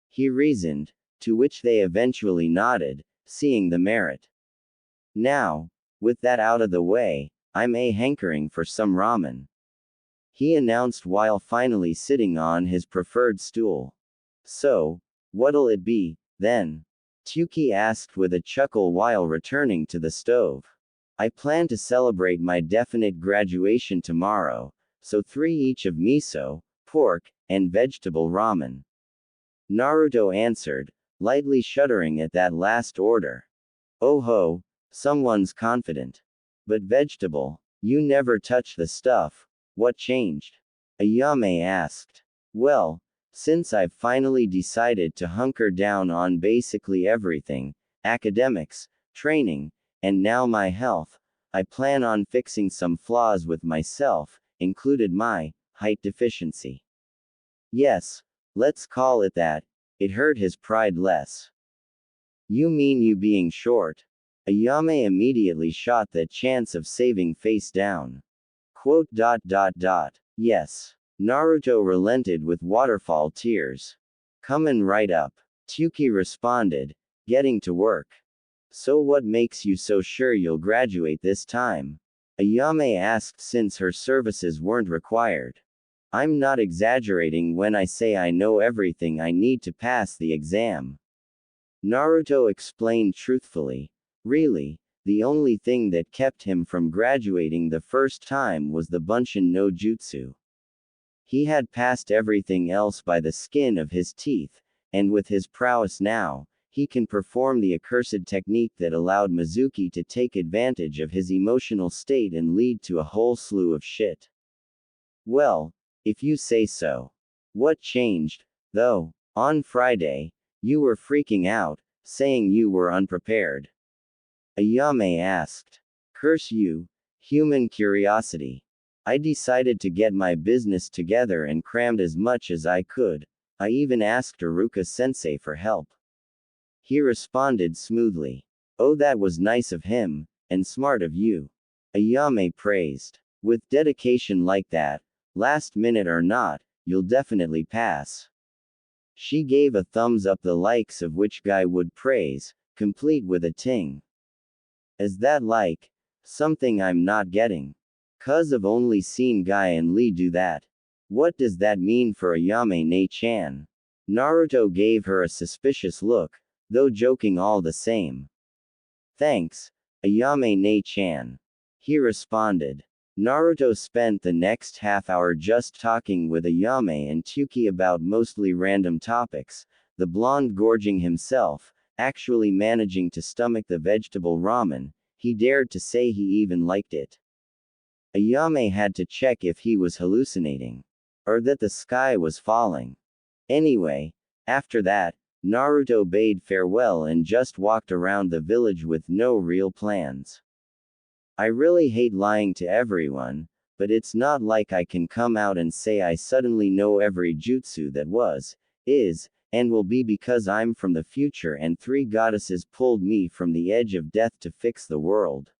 He reasoned, to which they eventually nodded, seeing the merit. Now, with that out of the way, I'm hankering for some ramen. He announced while finally sitting on his preferred stool. So, what'll it be, then? Tuki asked with a chuckle while returning to the stove. I plan to celebrate my definite graduation tomorrow, so 3 each of miso, pork, and vegetable ramen. Naruto answered, lightly shuddering at that last order. Oh ho, someone's confident. But vegetable, you never touch the stuff, what changed? Ayame asked. Well, since I've finally decided to hunker down on basically everything, academics, training, and now my health, I plan on fixing some flaws with myself, included my height deficiency. Yes, let's call it that. It hurt his pride less. You mean you being short? Ayame immediately shot that chance of saving face down. Quote. Yes. Naruto relented with waterfall tears. Comin' right up. Tuki responded, getting to work. So what makes you so sure you'll graduate this time? Ayame asked since her services weren't required. I'm not exaggerating when I say I know everything I need to pass the exam. Naruto explained truthfully. Really, the only thing that kept him from graduating the first time was the Bunshin no Jutsu. He had passed everything else by the skin of his teeth, and with his prowess now, he can perform the accursed technique that allowed Mizuki to take advantage of his emotional state and lead to a whole slew of shit. Well, if you say so. What changed, though? On Friday, you were freaking out, saying you were unprepared. Ayame asked. Curse you, human curiosity. I decided to get my business together and crammed as much as I could. I even asked Iruka-sensei for help. He responded smoothly. Oh, that was nice of him, and smart of you. Ayame praised. With dedication like that, last minute or not, you'll definitely pass. She gave a thumbs up the likes of which guy would praise, complete with a ting. Is that like something I'm not getting? 'Cause I've only seen Guy and Lee do that. What does that mean for Ayame-ne-chan? Naruto gave her a suspicious look, though joking all the same. Thanks, Ayame-ne-chan. He responded. Naruto spent the next half hour just talking with Ayame and Tuki about mostly random topics, the blonde gorging himself, actually managing to stomach the vegetable ramen. He dared to say he even liked it. Ayame had to check if he was hallucinating. Or that the sky was falling. Anyway, after that, Naruto bade farewell and just walked around the village with no real plans. I really hate lying to everyone, but it's not like I can come out and say I suddenly know every jutsu that was, is, and will be because I'm from the future and 3 goddesses pulled me from the edge of death to fix the world.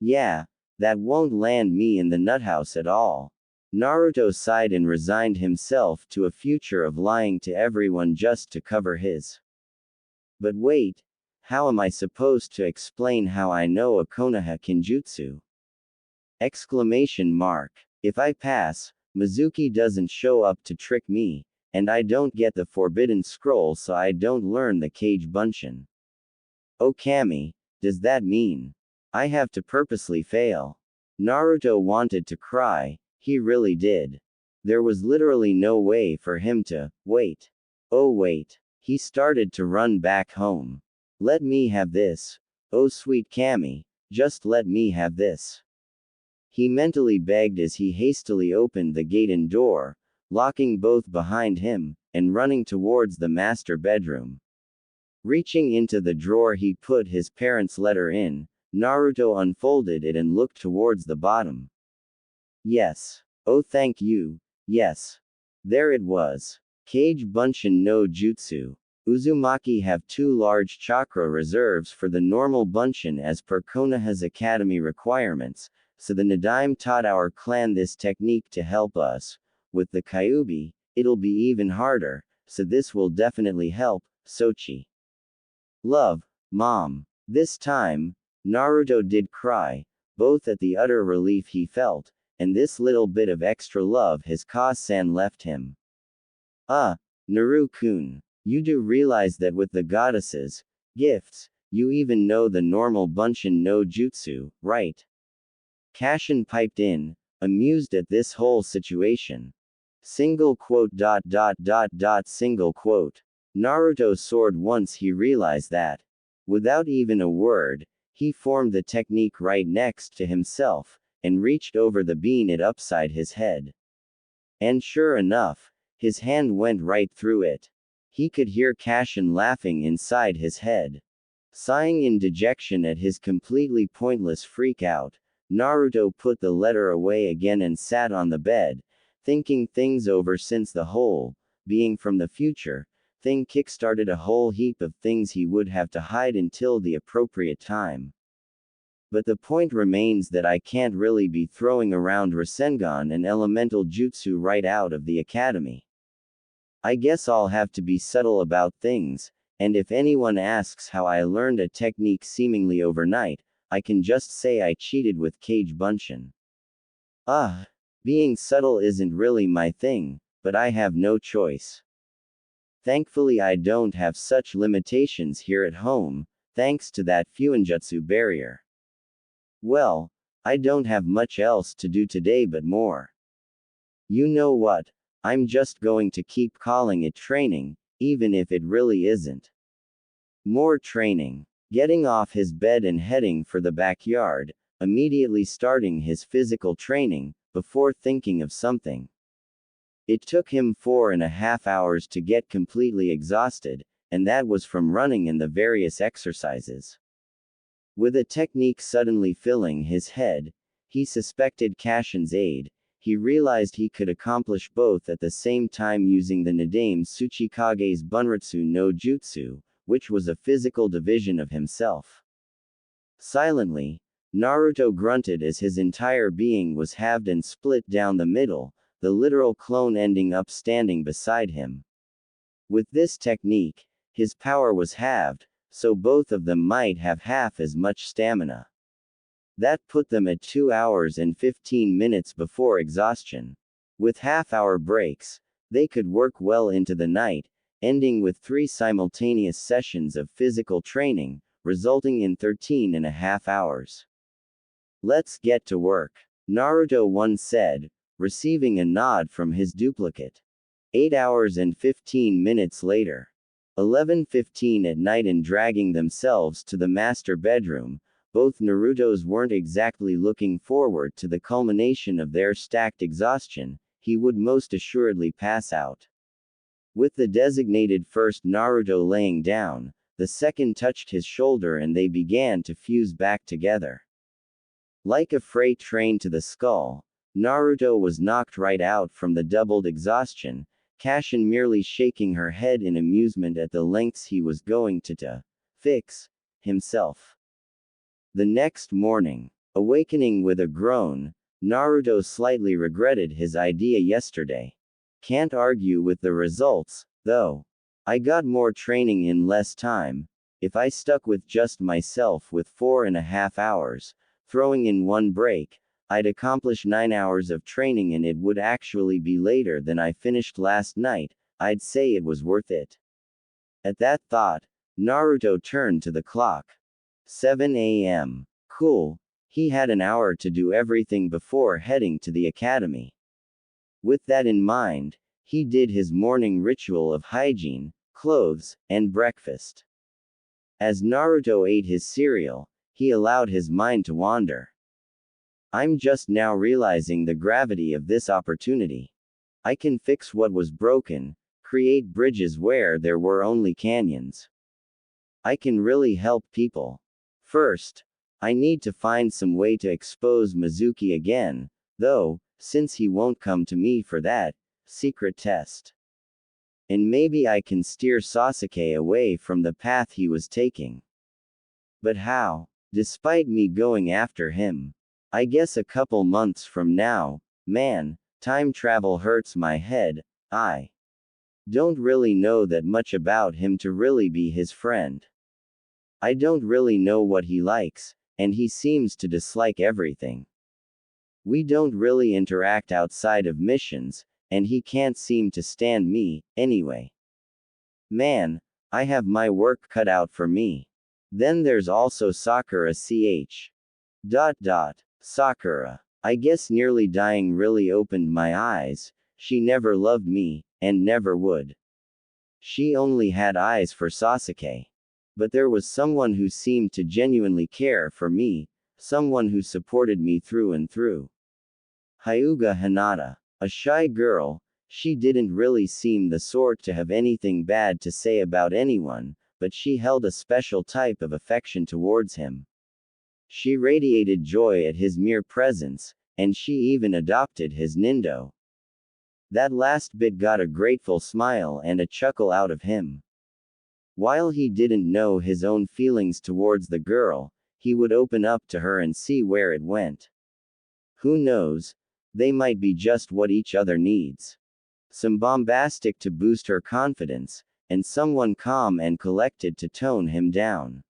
Yeah, that won't land me in the nuthouse at all. Naruto sighed and resigned himself to a future of lying to everyone just to cover his. But wait, how am I supposed to explain how I know a Konoha Kinjutsu? Exclamation mark. If I pass, Mizuki doesn't show up to trick me, and I don't get the forbidden scroll so I don't learn the Kage Bunshin. Oh Kami, does that mean I have to purposely fail? Naruto wanted to cry, he really did. There was literally no way for him to wait. Oh wait. He started to run back home. Let me have this. Oh sweet Cammy, just let me have this. He mentally begged as he hastily opened the gate and door, locking both behind him, and running towards the master bedroom. Reaching into the drawer he put his parents' letter in, Naruto unfolded it and looked towards the bottom. Yes. Oh thank you, yes. There it was. Kage Bunshin no Jutsu. Uzumaki have 2 large chakra reserves for the normal Bunshin as per Konoha's academy requirements, so the Nadaime taught our clan this technique to help us. With the Kyuubi, it'll be even harder, so this will definitely help, Sochi. Love, Mom. This time, Naruto did cry, both at the utter relief he felt, and this little bit of extra love his Ka-san left him. Naru-kun. You do realize that with the goddesses' gifts, you even know the normal Bunshin no Jutsu, right? Kashin piped in, amused at this whole situation. Single quote. Single quote. Naruto soared once he realized that. Without even a word, he formed the technique right next to himself, and reached over the bean it upside his head. And sure enough, his hand went right through it. He could hear Kashin laughing inside his head. Sighing in dejection at his completely pointless freak-out, Naruto put the letter away again and sat on the bed, thinking things over since the whole, being from the future, thing kick-started a whole heap of things he would have to hide until the appropriate time. But the point remains that I can't really be throwing around Rasengan and elemental jutsu right out of the academy. I guess I'll have to be subtle about things, and if anyone asks how I learned a technique seemingly overnight, I can just say I cheated with Kage Bunshin. Being subtle isn't really my thing, but I have no choice. Thankfully I don't have such limitations here at home, thanks to that Fuinjutsu barrier. Well, I don't have much else to do today but more. You know what? I'm just going to keep calling it training, even if it really isn't. More training. Getting off his bed and heading for the backyard, immediately starting his physical training, before thinking of something. It took him 4.5 hours to get completely exhausted, and that was from running and the various exercises. With a technique suddenly filling his head, he suspected Kashin's aid. He realized he could accomplish both at the same time using the Nadaime Tsuchikage's Bunritsu no Jutsu, which was a physical division of himself. Silently, Naruto grunted as his entire being was halved and split down the middle, the literal clone ending up standing beside him. With this technique, his power was halved, so both of them might have half as much stamina. That put them at 2 hours and 15 minutes before exhaustion. With half-hour breaks, they could work well into the night, ending with 3 simultaneous sessions of physical training, resulting in 13.5 hours. Let's get to work, Naruto once said, receiving a nod from his duplicate. 8 hours and 15 minutes later. 11:15 at night and dragging themselves to the master bedroom, both Narutos weren't exactly looking forward to the culmination of their stacked exhaustion. He would most assuredly pass out. With the designated first Naruto laying down, the second touched his shoulder and they began to fuse back together. Like a freight train to the skull, Naruto was knocked right out from the doubled exhaustion, Kashin merely shaking her head in amusement at the lengths he was going to fix himself. The next morning, awakening with a groan, Naruto slightly regretted his idea yesterday. Can't argue with the results, though. I got more training in less time. If I stuck with just myself with 4.5 hours, throwing in one break, I'd accomplish 9 hours of training and it would actually be later than I finished last night. I'd say it was worth it. At that thought, Naruto turned to the clock. 7 a.m. Cool. He had an hour to do everything before heading to the academy. With that in mind, he did his morning ritual of hygiene, clothes, and breakfast. As Naruto ate his cereal, he allowed his mind to wander. I'm just now realizing the gravity of this opportunity. I can fix what was broken, create bridges where there were only canyons. I can really help people. First, I need to find some way to expose Mizuki again, though, since he won't come to me for that secret test. And maybe I can steer Sasuke away from the path he was taking. But how? Despite me going after him. I guess a couple months from now, man, time travel hurts my head. I don't really know that much about him to really be his friend. I don't really know what he likes, and he seems to dislike everything. We don't really interact outside of missions, and he can't seem to stand me, anyway. Man, I have my work cut out for me. Then there's also Sakura ch. Sakura. I guess nearly dying really opened my eyes. She never loved me, and never would. She only had eyes for Sasuke. But there was someone who seemed to genuinely care for me, someone who supported me through and through. Hyuga Hinata. A shy girl, she didn't really seem the sort to have anything bad to say about anyone, but she held a special type of affection towards him. She radiated joy at his mere presence, and she even adopted his Nindo. That last bit got a grateful smile and a chuckle out of him. While he didn't know his own feelings towards the girl, he would open up to her and see where it went. Who knows? They might be just what each other needs. Some bombastic to boost her confidence, and someone calm and collected to tone him down.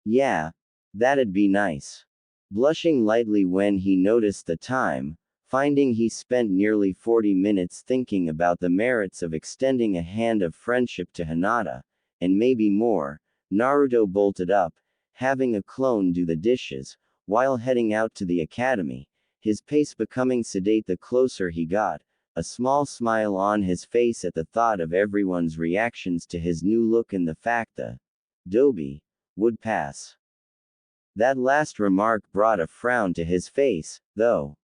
Yeah, that'd be nice. Blushing lightly when he noticed the time, finding he spent nearly 40 minutes thinking about the merits of extending a hand of friendship to Hinata, and maybe more, Naruto bolted up, having a clone do the dishes, while heading out to the academy, his pace becoming sedate the closer he got, a small smile on his face at the thought of everyone's reactions to his new look and the fact the Dobi would pass. That last remark brought a frown to his face, though.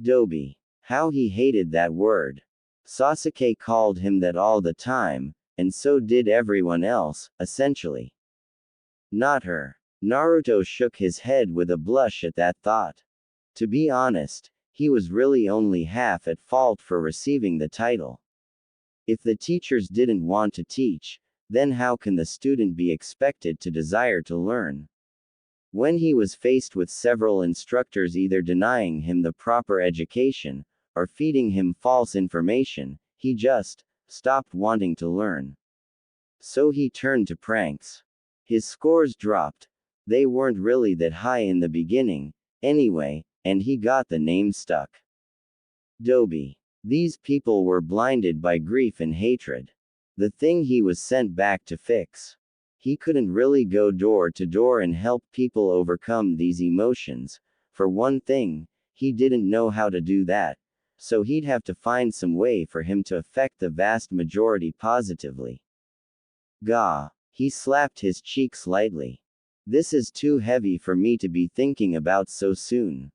Dobi. How he hated that word. Sasuke called him that all the time, and so did everyone else, essentially. Not her. Naruto shook his head with a blush at that thought. To be honest, he was really only half at fault for receiving the title. If the teachers didn't want to teach, then how can the student be expected to desire to learn? When he was faced with several instructors either denying him the proper education, or feeding him false information, he just stopped wanting to learn. So he turned to pranks. His scores dropped. They weren't really that high in the beginning, anyway, and he got the name stuck. Dobi. These people were blinded by grief and hatred. The thing he was sent back to fix. He couldn't really go door to door and help people overcome these emotions. For one thing, he didn't know how to do that, so he'd have to find some way for him to affect the vast majority positively. Gah. He slapped his cheeks lightly. This is too heavy for me to be thinking about so soon.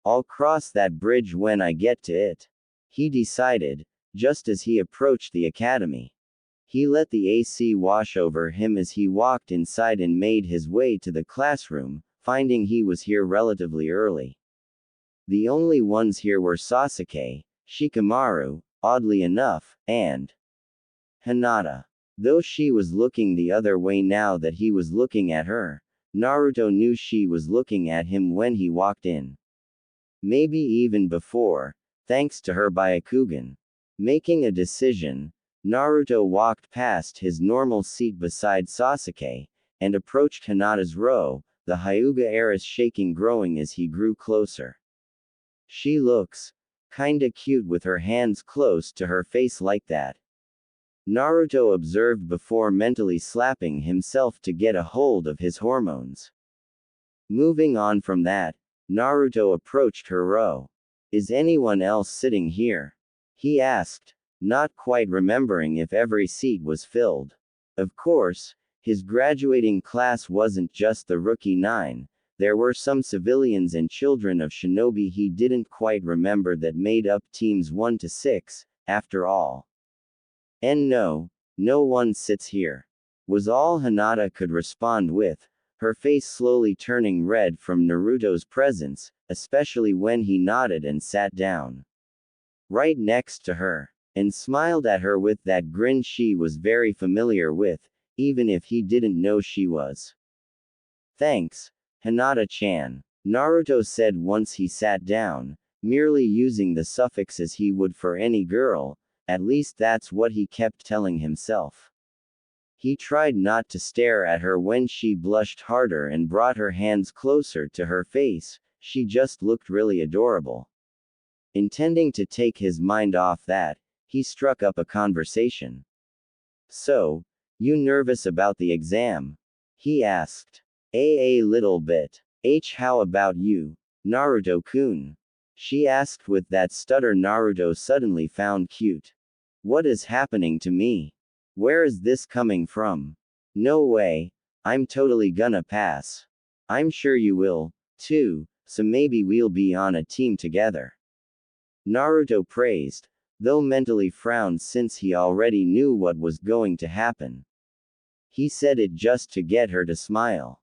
I'll cross that bridge when I get to it. He decided, just as he approached the academy. He let the AC wash over him as he walked inside and made his way to the classroom, finding he was here relatively early. The only ones here were Sasuke, Shikamaru, oddly enough, and Hinata. Though she was looking the other way now that he was looking at her, Naruto knew she was looking at him when he walked in. Maybe even before, thanks to her Byakugan. Making a decision, Naruto walked past his normal seat beside Sasuke, and approached Hinata's row, the Hyuga heiress shaking growing as he grew closer. She looks kinda cute with her hands close to her face like that. Naruto observed before mentally slapping himself to get a hold of his hormones. Moving on from that, Naruto approached her row. Is anyone else sitting here? he asked, not quite remembering if every seat was filled. Of course, his graduating class wasn't just the rookie 9, there were some civilians and children of Shinobi he didn't quite remember that made up teams 1 to 6, after all. And no one sits here, was all Hinata could respond with, her face slowly turning red from Naruto's presence, especially when he nodded and sat down right next to her, and smiled at her with that grin she was very familiar with, even if he didn't know she was. Thanks, Hinata-chan, Naruto said once he sat down, merely using the suffixes he would for any girl, at least that's what he kept telling himself. He tried not to stare at her when she blushed harder and brought her hands closer to her face, she just looked really adorable. Intending to take his mind off that, he struck up a conversation. So, you nervous about the exam? He asked. A little bit. How about you, Naruto-kun? She asked with that stutter Naruto suddenly found cute. What is happening to me? Where is this coming from? No way, I'm totally gonna pass. I'm sure you will, too, so maybe we'll be on a team together. Naruto praised, though mentally frowned since he already knew what was going to happen. He said it just to get her to smile.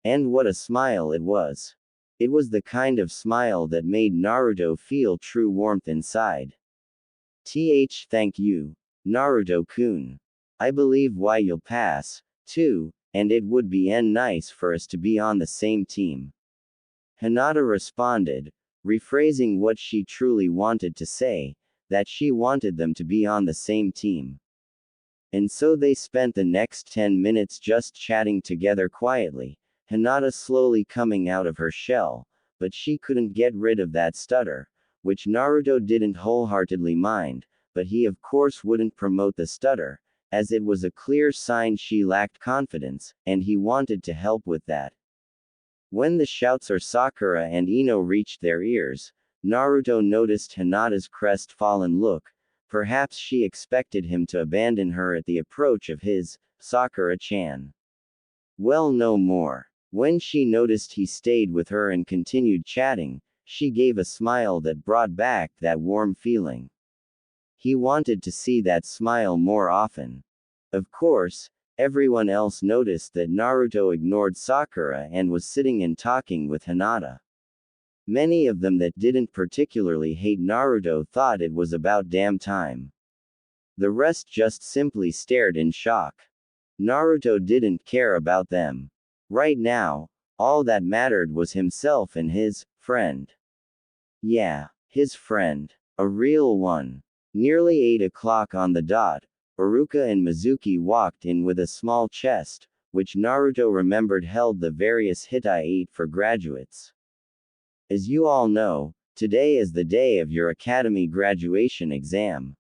And what a smile it was. It was the kind of smile that made Naruto feel true warmth inside. Thank you, Naruto-kun. I believe why you'll pass, too, and it would be nice for us to be on the same team. Hinata responded, rephrasing what she truly wanted to say, that she wanted them to be on the same team. And so they spent the next 10 minutes just chatting together quietly, Hinata slowly coming out of her shell, but she couldn't get rid of that stutter, which Naruto didn't wholeheartedly mind, but he of course wouldn't promote the stutter, as it was a clear sign she lacked confidence, and he wanted to help with that. When the shouts of Sakura and Ino reached their ears, Naruto noticed Hinata's crestfallen look, perhaps she expected him to abandon her at the approach of his, Sakura-chan. Well, no more. When she noticed he stayed with her and continued chatting, she gave a smile that brought back that warm feeling. He wanted to see that smile more often. Of course, everyone else noticed that Naruto ignored Sakura and was sitting and talking with Hinata. Many of them that didn't particularly hate Naruto thought it was about damn time. The rest just simply stared in shock. Naruto didn't care about them. Right now, all that mattered was himself and his friend. Yeah, his friend. A real one. Nearly 8 o'clock on the dot, Iruka and Mizuki walked in with a small chest, which Naruto remembered held the various hitai ate for graduates. As you all know, today is the day of your academy graduation exam.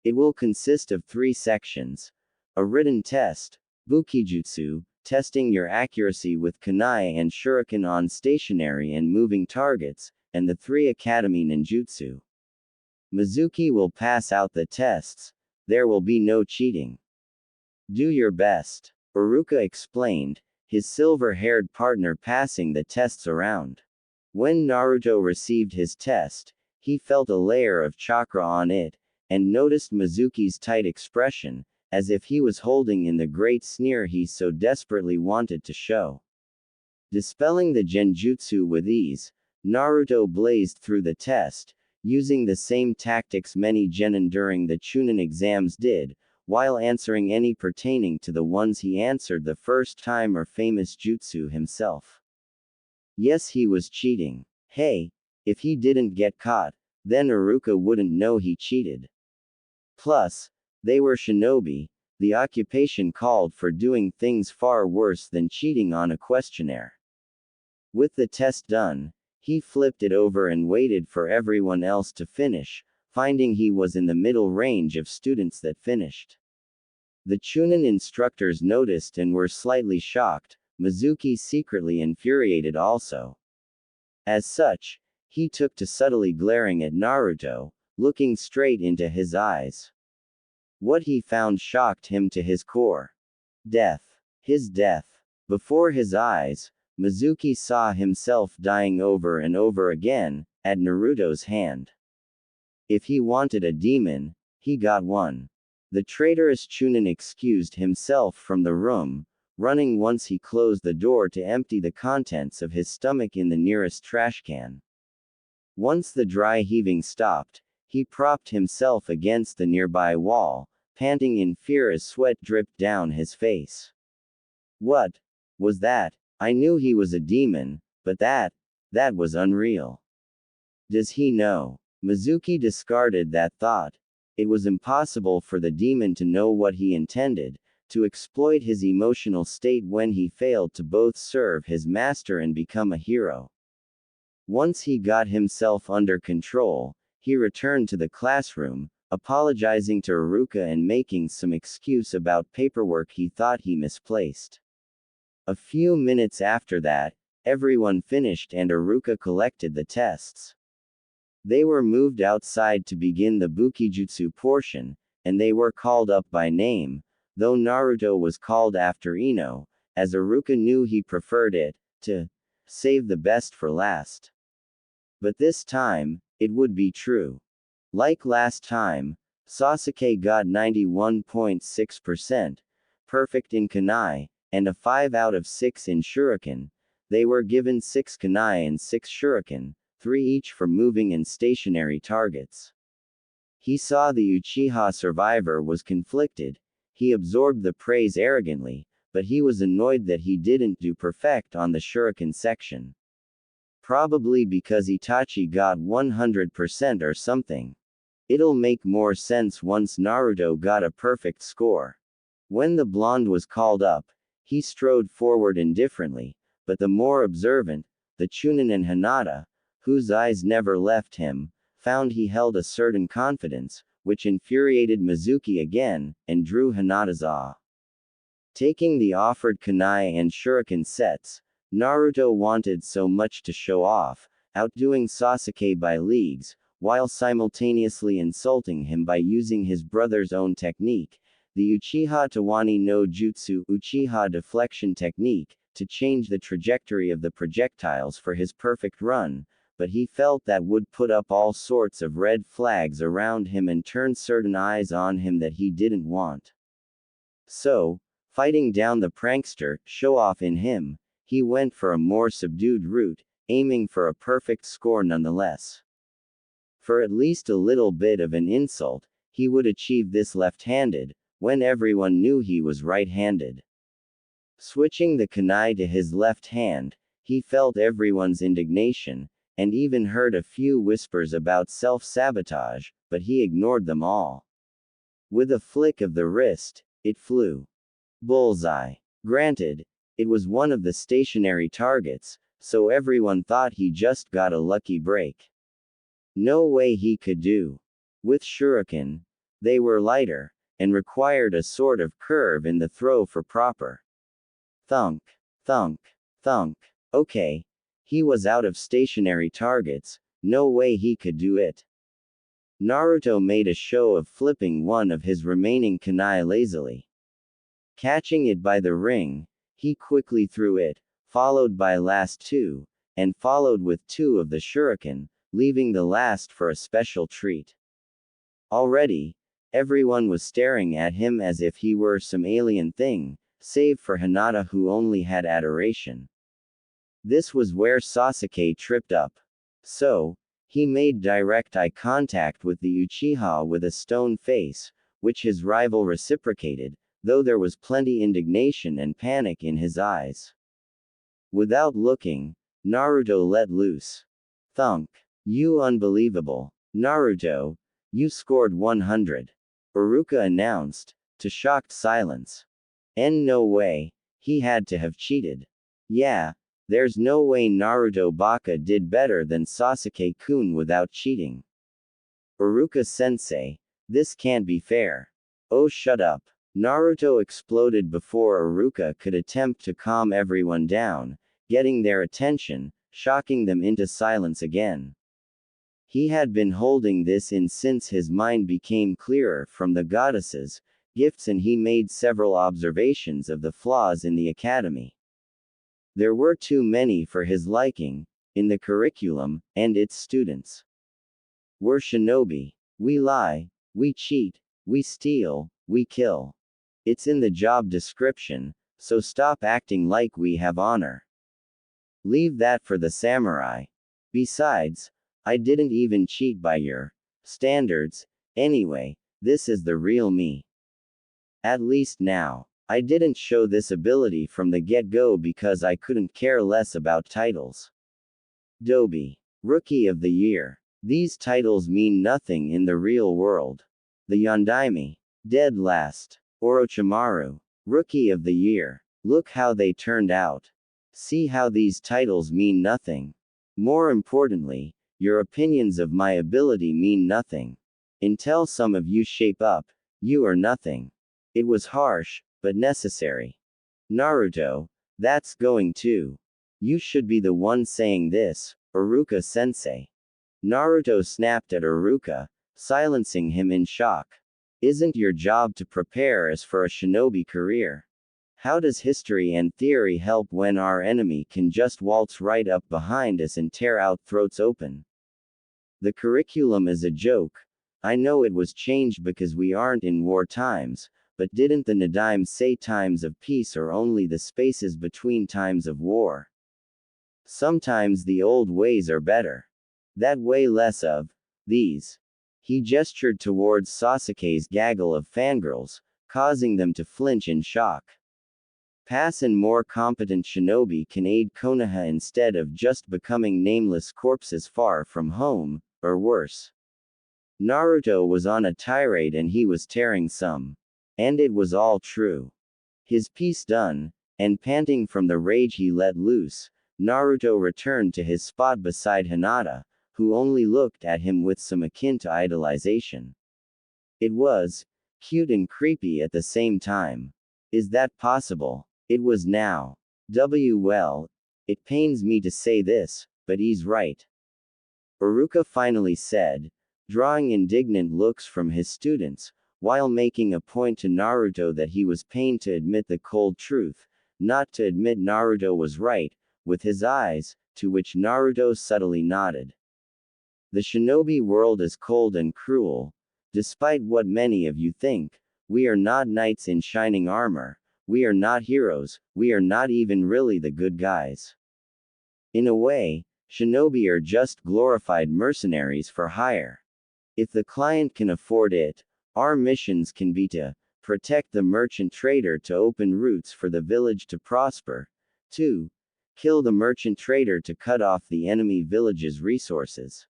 It will consist of 3 sections. A written test, Bukijutsu, testing your accuracy with kunai and shuriken on stationary and moving targets, and the 3 academy ninjutsu. Mizuki will pass out the tests, there will be no cheating. Do your best, Iruka explained, his silver-haired partner passing the tests around. When Naruto received his test, he felt a layer of chakra on it, and noticed Mizuki's tight expression, as if he was holding in the great sneer he so desperately wanted to show. Dispelling the genjutsu with ease, Naruto blazed through the test, using the same tactics many genin during the Chunin exams did, while answering any pertaining to the ones he answered the first time or famous jutsu himself. Yes, he was cheating. Hey, if he didn't get caught, then Iruka wouldn't know he cheated. Plus, they were shinobi, the occupation called for doing things far worse than cheating on a questionnaire. With the test done, he flipped it over and waited for everyone else to finish, finding he was in the middle range of students that finished. The Chunin instructors noticed and were slightly shocked, Mizuki secretly infuriated also. As such, he took to subtly glaring at Naruto, looking straight into his eyes. What he found shocked him to his core. Death. His death. Before his eyes, Mizuki saw himself dying over and over again, at Naruto's hand. If he wanted a demon, he got one. The traitorous Chunin excused himself from the room, running once he closed the door to empty the contents of his stomach in the nearest trash can. Once the dry heaving stopped, he propped himself against the nearby wall, panting in fear as sweat dripped down his face. What was that? I knew he was a demon, but that was unreal. Does he know? Mizuki discarded that thought. It was impossible for the demon to know what he intended, to exploit his emotional state when he failed to both serve his master and become a hero. Once he got himself under control, he returned to the classroom, apologizing to Iruka and making some excuse about paperwork he thought he misplaced. A few minutes after that, everyone finished and Iruka collected the tests. They were moved outside to begin the Bukijutsu portion, and they were called up by name, though Naruto was called after Ino, as Iruka knew he preferred it, to save the best for last. But this time, it would be true. Like last time, Sasuke got 91.6%, perfect in Kunai, and a 5 out of 6 in Shuriken. They were given 6 Kunai and 6 Shuriken, 3 each for moving and stationary targets. He saw the Uchiha survivor was conflicted. He absorbed the praise arrogantly, but he was annoyed that he didn't do perfect on the Shuriken section. Probably because Itachi got 100% or something. It'll make more sense once Naruto got a perfect score. When the blonde was called up, he strode forward indifferently, but the more observant, the Chunin and Hinata, whose eyes never left him, found he held a certain confidence, which infuriated Mizuki again, and drew Hinata's awe. Taking the offered kunai and shuriken sets, Naruto wanted so much to show off, outdoing Sasuke by leagues, while simultaneously insulting him by using his brother's own technique, the Uchiha Tawani no Jutsu Uchiha deflection technique, to change the trajectory of the projectiles for his perfect run, but he felt that would put up all sorts of red flags around him and turn certain eyes on him that he didn't want. So, fighting down the prankster, show-off in him, he went for a more subdued route, aiming for a perfect score nonetheless. For at least a little bit of an insult, he would achieve this left-handed, when everyone knew he was right-handed. Switching the kunai to his left hand, he felt everyone's indignation, and even heard a few whispers about self-sabotage, but he ignored them all. With a flick of the wrist, it flew. Bullseye. Granted, it was one of the stationary targets, so everyone thought he just got a lucky break. No way he could do. With shuriken, they were lighter, and required a sort of curve in the throw for proper. Thunk, thunk, thunk. Okay. He was out of stationary targets, no way he could do it. Naruto made a show of flipping one of his remaining kunai lazily. Catching it by the ring, he quickly threw it, followed by last two, and followed with 2 of the shuriken, leaving the last for a special treat. Already, everyone was staring at him as if he were some alien thing, save for Hinata who only had adoration. This was where Sasuke tripped up. So, he made direct eye contact with the Uchiha with a stone face, which his rival reciprocated, though there was plenty indignation and panic in his eyes. Without looking, Naruto let loose. Thunk. You unbelievable. Naruto, you scored 100. Iruka announced, to shocked silence. No way, he had to have cheated. Yeah. There's no way Naruto Baka did better than Sasuke-kun without cheating. Iruka-sensei, this can't be fair. Oh, shut up. Naruto exploded before Iruka could attempt to calm everyone down, getting their attention, shocking them into silence again. He had been holding this in since his mind became clearer from the goddesses' gifts, and he made several observations of the flaws in the academy. There were too many for his liking, in the curriculum, and its students. We're shinobi. We lie, we cheat, we steal, we kill. It's in the job description, so stop acting like we have honor. Leave that for the samurai. Besides, I didn't even cheat by your standards. Anyway, this is the real me. At least now. I didn't show this ability from the get-go because I couldn't care less about titles. Dobi. Rookie of the Year. These titles mean nothing in the real world. The Yondaime. Dead last. Orochimaru. Rookie of the Year. Look how they turned out. See how these titles mean nothing. More importantly, your opinions of my ability mean nothing. Until some of you shape up, you are nothing. It was harsh, but necessary. Naruto, that's going too. You should be the one saying this, Iruka-sensei. Naruto snapped at Iruka, silencing him in shock. Isn't your job to prepare us for a shinobi career? How does history and theory help when our enemy can just waltz right up behind us and tear our throats open? The curriculum is a joke. I know it was changed because we aren't in war times, but didn't the Nadaime say times of peace or only the spaces between times of war? Sometimes the old ways are better. That way less of these. He gestured towards Sasuke's gaggle of fangirls, causing them to flinch in shock. Pass and more competent shinobi can aid Konoha instead of just becoming nameless corpses far from home, or worse. Naruto was on a tirade and he was tearing some. And it was all true. His piece done, and panting from the rage he let loose, Naruto returned to his spot beside Hinata, who only looked at him with some akin to idolization. It was cute and creepy at the same time. Is that possible? It was now. Well, it pains me to say this, but he's right. Iruka finally said, drawing indignant looks from his students, while making a point to Naruto that he was pained to admit the cold truth, not to admit Naruto was right, with his eyes, to which Naruto subtly nodded. The shinobi world is cold and cruel. Despite what many of you think, we are not knights in shining armor, we are not heroes, we are not even really the good guys. In a way, shinobi are just glorified mercenaries for hire. If the client can afford it, our missions can be to protect the merchant trader to open routes for the village to prosper, 2. Kill the merchant trader to cut off the enemy village's resources.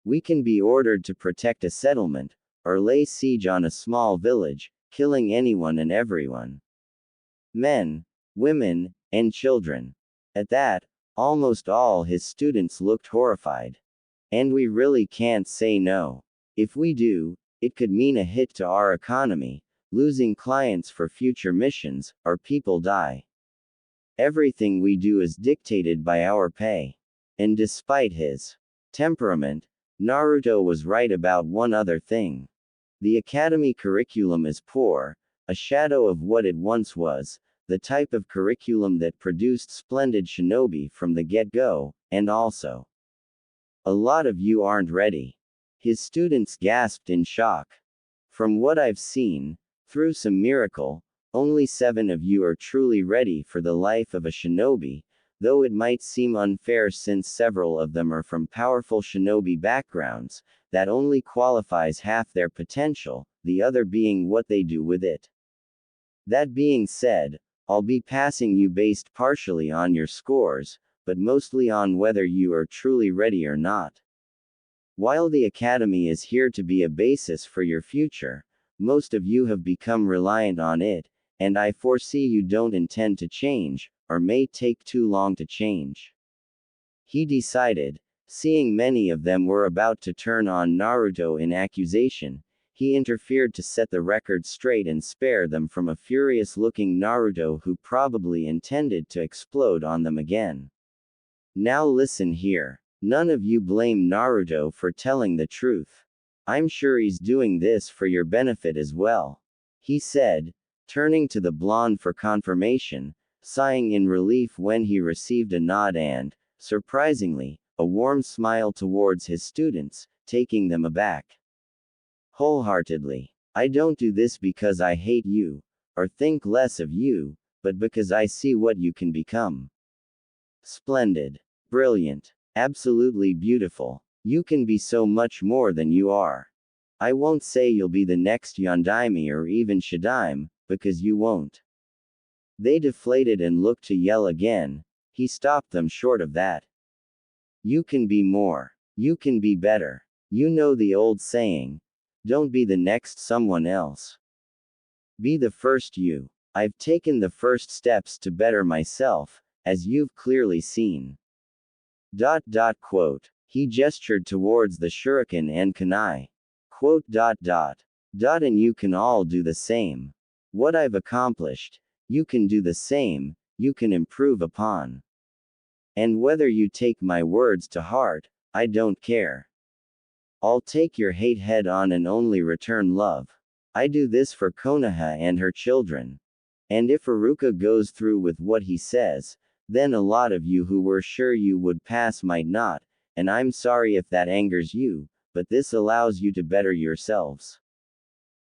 We can be ordered to protect a settlement, or lay siege on a small village, killing anyone and everyone. Men, women, and children. At that, almost all his students looked horrified. And we really can't say no. If we do, it could mean a hit to our economy, losing clients for future missions, or people die. Everything we do is dictated by our pay. And despite his temperament, Naruto was right about one other thing. The academy curriculum is poor, a shadow of what it once was, the type of curriculum that produced splendid shinobi from the get-go, and also, a lot of you aren't ready. His students gasped in shock. From what I've seen, through some miracle, only 7 of you are truly ready for the life of a shinobi, though it might seem unfair since several of them are from powerful shinobi backgrounds, that only qualifies half their potential, the other being what they do with it. That being said, I'll be passing you based partially on your scores, but mostly on whether you are truly ready or not. While the academy is here to be a basis for your future, most of you have become reliant on it, and I foresee you don't intend to change, or may take too long to change. He decided, seeing many of them were about to turn on Naruto in accusation, he interfered to set the record straight and spare them from a furious-looking Naruto who probably intended to explode on them again. Now listen here. None of you blame Naruto for telling the truth. I'm sure he's doing this for your benefit as well. He said, turning to the blonde for confirmation, sighing in relief when he received a nod and, surprisingly, a warm smile towards his students, taking them aback. Wholeheartedly. I don't do this because I hate you, or think less of you, but because I see what you can become. Splendid. Brilliant. Absolutely beautiful. You can be so much more than you are. I won't say you'll be the next Yondaime or even Shadaime, because you won't. They deflated and looked to yell again. He stopped them short of that. You can be more. You can be better. You know the old saying. Don't be the next someone else. Be the first you. I've taken the first steps to better myself, as you've clearly seen. Quote. He gestured towards the shuriken and kunai. Quote. And you can all do the same. What I've accomplished, you can do the same, you can improve upon. And whether you take my words to heart, I don't care. I'll take your hate head on and only return love. I do this for Konoha and her children. And if Iruka goes through with what he says, then a lot of you who were sure you would pass might not, and I'm sorry if that angers you, but this allows you to better yourselves.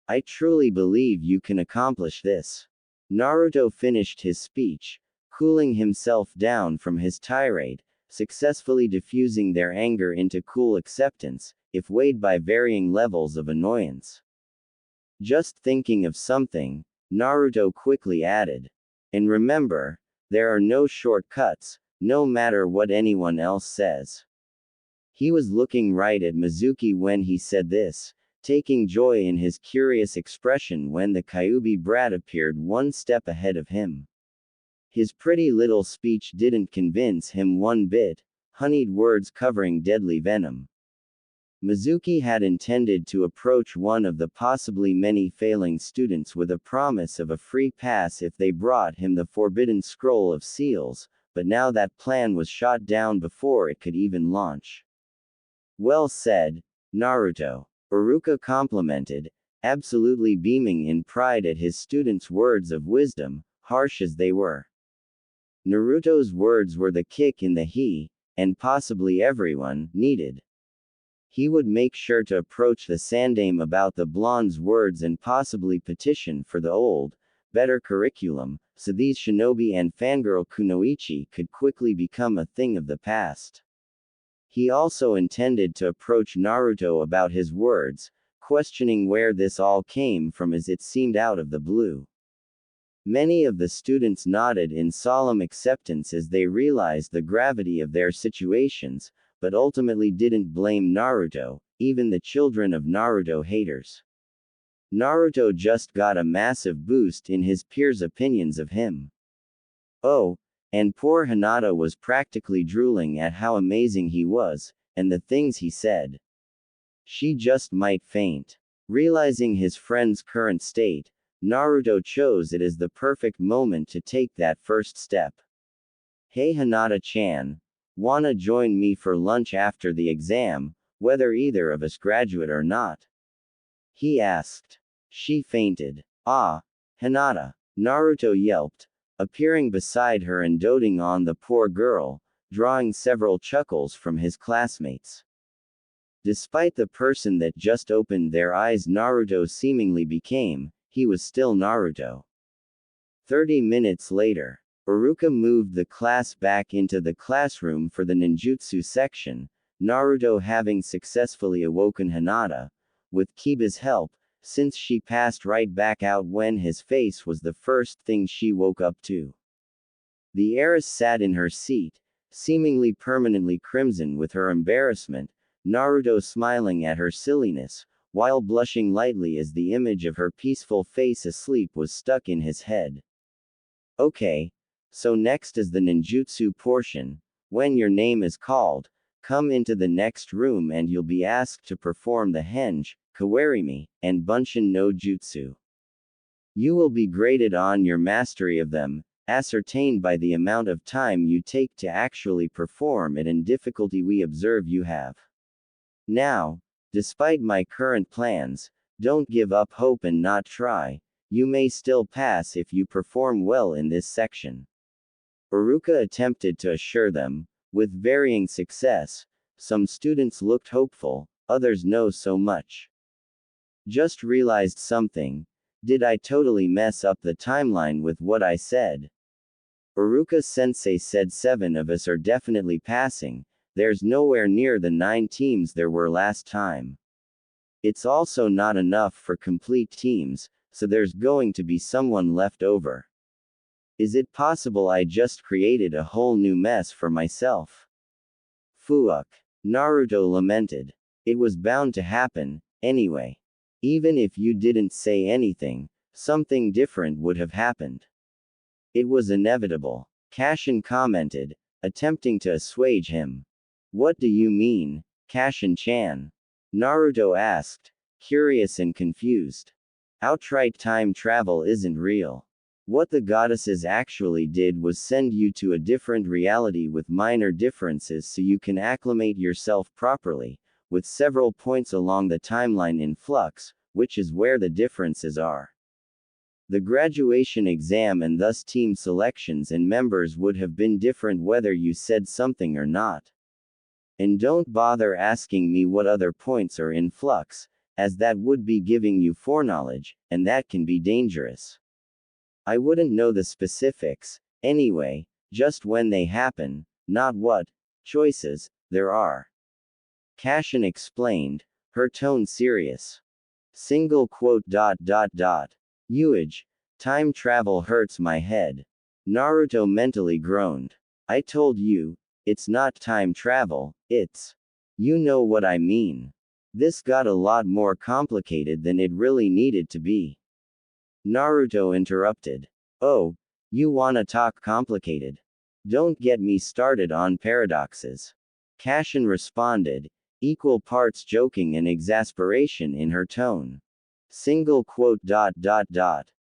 I truly believe you can accomplish this. Naruto finished his speech, cooling himself down from his tirade, successfully diffusing their anger into cool acceptance, if weighed by varying levels of annoyance. Just thinking of something, Naruto quickly added. And remember, there are no shortcuts, no matter what anyone else says. He was looking right at Mizuki when he said this, taking joy in his curious expression when the Kyuubi brat appeared one step ahead of him. His pretty little speech didn't convince him one bit, honeyed words covering deadly venom. Mizuki had intended to approach one of the possibly many failing students with a promise of a free pass if they brought him the forbidden scroll of seals, but now that plan was shot down before it could even launch. Well said, Naruto. Iruka complimented, absolutely beaming in pride at his students' words of wisdom, harsh as they were. Naruto's words were the kick in the he, and possibly everyone, needed. He would make sure to approach the Sandaime about the blonde's words and possibly petition for the old, better curriculum, so these shinobi and fangirl kunoichi could quickly become a thing of the past. He also intended to approach Naruto about his words, questioning where this all came from as it seemed out of the blue. Many of the students nodded in solemn acceptance as they realized the gravity of their situations, but ultimately didn't blame Naruto, even the children of Naruto haters. Naruto just got a massive boost in his peers' opinions of him. Oh, and poor Hinata was practically drooling at how amazing he was, and the things he said. She just might faint. Realizing his friend's current state, Naruto chose it as the perfect moment to take that first step. Hey Hinata-chan, wanna join me for lunch after the exam, whether either of us graduate or not? He asked. She fainted. Ah, Hinata, Naruto yelped, appearing beside her and doting on the poor girl, drawing several chuckles from his classmates. Despite the person that just opened their eyes Naruto seemingly became, he was still Naruto. 30 minutes later, Iruka moved the class back into the classroom for the ninjutsu section, Naruto having successfully awoken Hinata, with Kiba's help, since she passed right back out when his face was the first thing she woke up to. The heiress sat in her seat, seemingly permanently crimson with her embarrassment, Naruto smiling at her silliness, while blushing lightly as the image of her peaceful face asleep was stuck in his head. Okay, so next is the ninjutsu portion. When your name is called, come into the next room and you'll be asked to perform the henge, kawarimi, and bunshin no jutsu. You will be graded on your mastery of them, ascertained by the amount of time you take to actually perform it and difficulty we observe you have. Now, despite my current plans, don't give up hope and not try. You may still pass if you perform well in this section. Uruka attempted to assure them, with varying success. Some students looked hopeful, others no so much. Just realized something. Did I totally mess up the timeline with what I said? Uruka-sensei said 7 of us are definitely passing. There's nowhere near the 9 teams there were last time. It's also not enough for complete teams, so there's going to be someone left over. Is it possible I just created a whole new mess for myself? Fuck. Naruto lamented. It was bound to happen, anyway. Even if you didn't say anything, something different would have happened. It was inevitable. Kashin commented, attempting to assuage him. What do you mean, Kashin-chan? Naruto asked, curious and confused. Outright time travel isn't real. What the goddesses actually did was send you to a different reality with minor differences so you can acclimate yourself properly, with several points along the timeline in flux, which is where the differences are. The graduation exam and thus team selections and members would have been different whether you said something or not. And don't bother asking me what other points are in flux, as that would be giving you foreknowledge, and that can be dangerous. I wouldn't know the specifics, anyway, just when they happen, not what choices there are. Kashin explained, her tone serious. Single quote. Uage, time travel hurts my head. Naruto mentally groaned. I told you, it's not time travel, it's. You know what I mean. This got a lot more complicated than it really needed to be. Naruto interrupted. Oh, you wanna talk complicated? Don't get me started on paradoxes. Kashin responded, equal parts joking and exasperation in her tone. Single quote.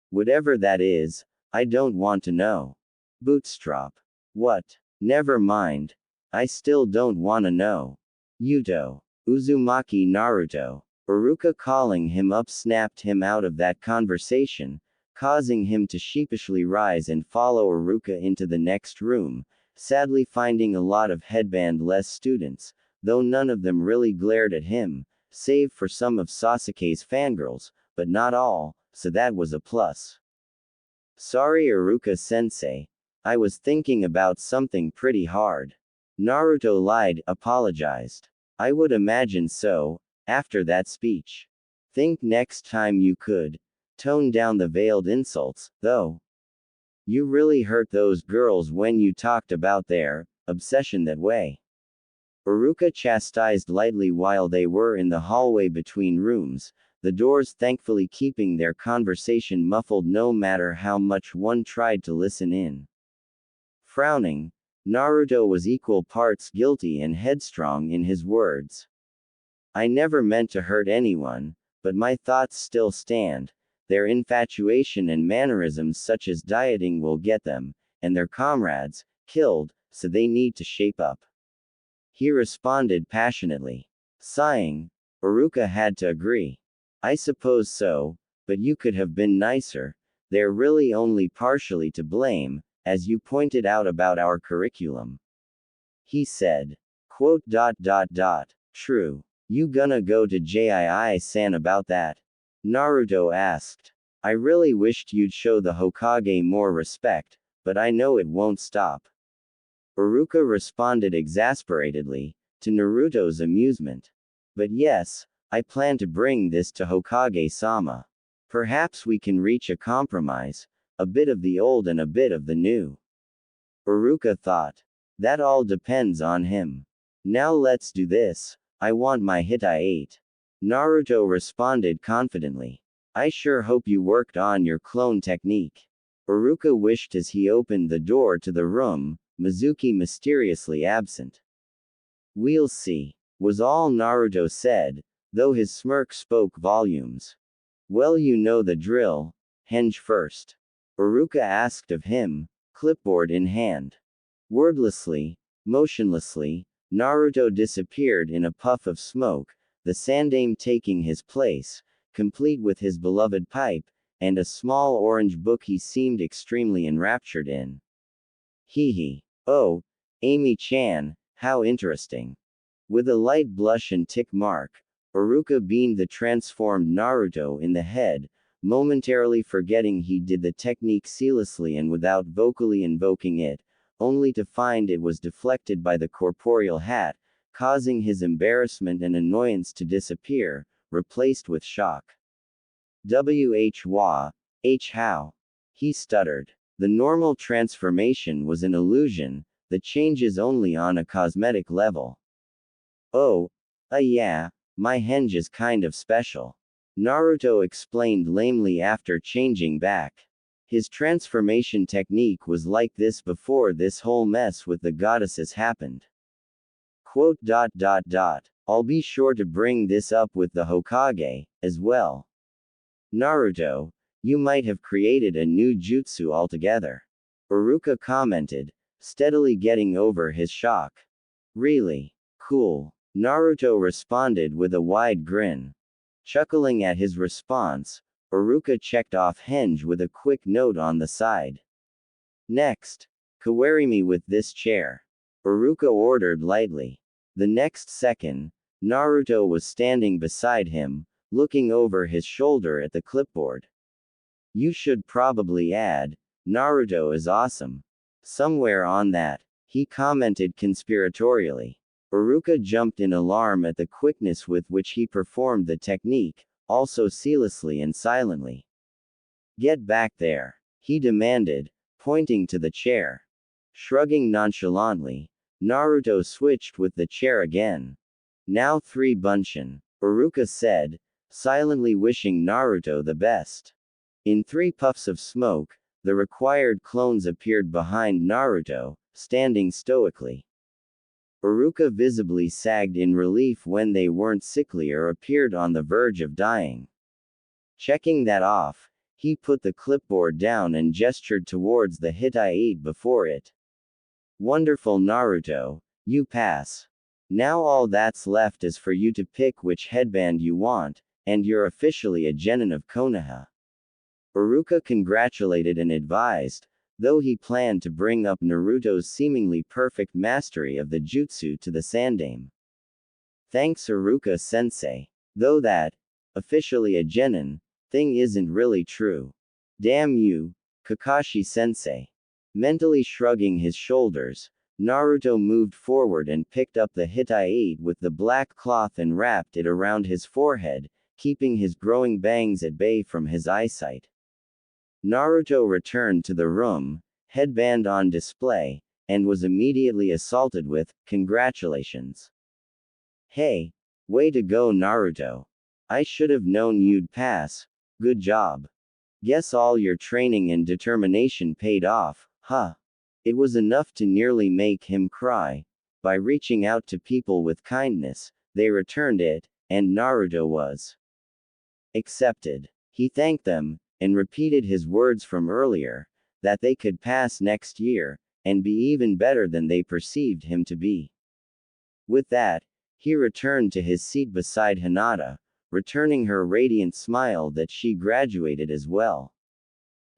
Whatever that is, I don't want to know. Bootstrap. What? Never mind. I still don't wanna know. Yuto. Uzumaki Naruto. Uruka calling him up snapped him out of that conversation, causing him to sheepishly rise and follow Uruka into the next room, sadly finding a lot of headband-less students, though none of them really glared at him, save for some of Sasuke's fangirls, but not all, so that was a plus. Sorry Uruka-sensei. I was thinking about something pretty hard. Naruto lied, apologized. I would imagine so, after that speech. Think next time you could tone down the veiled insults, though. You really hurt those girls when you talked about their obsession that way. Uruka chastised lightly while they were in the hallway between rooms, the doors thankfully keeping their conversation muffled no matter how much one tried to listen in. Frowning, Naruto was equal parts guilty and headstrong in his words. I never meant to hurt anyone, but my thoughts still stand. Their infatuation and mannerisms such as dieting will get them, and their comrades, killed, so they need to shape up. He responded passionately. Sighing, Uruka had to agree. I suppose so, but you could have been nicer. They're really only partially to blame, as you pointed out about our curriculum. He said. Quote. True. You gonna go to JII-san about that? Naruto asked. I really wished you'd show the Hokage more respect, but I know it won't stop. Uruka responded exasperatedly, to Naruto's amusement. But yes, I plan to bring this to Hokage-sama. Perhaps we can reach a compromise, a bit of the old and a bit of the new. Uruka thought. That all depends on him. Now let's do this. I want my Hitai 8. Naruto responded confidently. I sure hope you worked on your clone technique. Uruka wished as he opened the door to the room, Mizuki mysteriously absent. We'll see, was all Naruto said, though his smirk spoke volumes. Well, you know the drill. Henge first. Uruka asked of him, clipboard in hand. Wordlessly, motionlessly, Naruto disappeared in a puff of smoke, the Sandaime taking his place, complete with his beloved pipe, and a small orange book he seemed extremely enraptured in. Hee. Oh, Amy-chan, how interesting. With a light blush and tick mark, Iruka beamed the transformed Naruto in the head, momentarily forgetting he did the technique seamlessly and without vocally invoking it, only to find it was deflected by the corporeal hat, causing his embarrassment and annoyance to disappear, replaced with shock. How? He stuttered. The normal transformation was an illusion, the change is only on a cosmetic level. Oh, yeah, my henge is kind of special. Naruto explained lamely after changing back. His transformation technique was like this before this whole mess with the goddesses happened. Quote. I'll be sure to bring this up with the Hokage, as well. Naruto, you might have created a new jutsu altogether. Iruka commented, steadily getting over his shock. Really? Cool. Naruto responded with a wide grin. Chuckling at his response, Iruka checked off henge with a quick note on the side. Next, carry me with this chair. Iruka ordered lightly. The next second, Naruto was standing beside him, looking over his shoulder at the clipboard. You should probably add, Naruto is awesome. Somewhere on that, he commented conspiratorially. Iruka jumped in alarm at the quickness with which he performed the technique, also seamlessly and silently. Get back there, he demanded, pointing to the chair. Shrugging nonchalantly, Naruto switched with the chair again. Now 3 Bunshin, Iruka said, silently wishing Naruto the best. In 3 puffs of smoke, the required clones appeared behind Naruto, standing stoically. Iruka visibly sagged in relief when they weren't sickly or appeared on the verge of dying. Checking that off, he put the clipboard down and gestured towards the Hittite before it. Wonderful Naruto, you pass. Now all that's left is for you to pick which headband you want, and you're officially a genin of Konoha. Iruka congratulated and advised, though he planned to bring up Naruto's seemingly perfect mastery of the jutsu to the Sandaime. Thanks Iruka-sensei. Though that, officially a genin, thing isn't really true. Damn you, Kakashi-sensei. Mentally shrugging his shoulders, Naruto moved forward and picked up the Hittite with the black cloth and wrapped it around his forehead, keeping his growing bangs at bay from his eyesight. Naruto returned to the room, headband on display, and was immediately assaulted with, congratulations. Hey, way to go Naruto. I should have known you'd pass, good job. Guess all your training and determination paid off, huh? It was enough to nearly make him cry. By reaching out to people with kindness, they returned it, and Naruto was accepted. He thanked them, and repeated his words from earlier, that they could pass next year, and be even better than they perceived him to be. With that, he returned to his seat beside Hinata, returning her radiant smile that she graduated as well.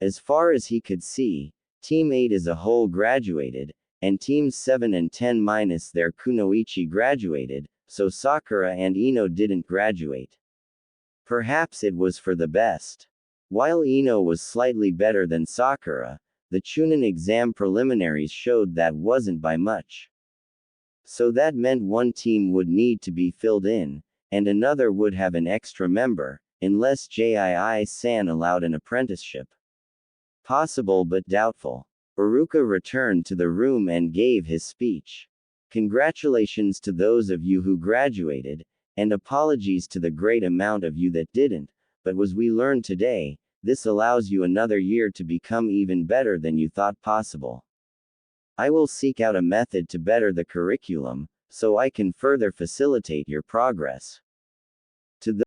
As far as he could see, Team 8 as a whole graduated, and Teams 7 and 10 minus their kunoichi graduated, so Sakura and Ino didn't graduate. Perhaps it was for the best. While Ino was slightly better than Sakura, the Chunin exam preliminaries showed that wasn't by much. So that meant one team would need to be filled in, and another would have an extra member, unless JII-san allowed an apprenticeship. Possible but doubtful. Iruka returned to the room and gave his speech. Congratulations to those of you who graduated, and apologies to the great amount of you that didn't, but as we learned today, this allows you another year to become even better than you thought possible. I will seek out a method to better the curriculum, so I can further facilitate your progress.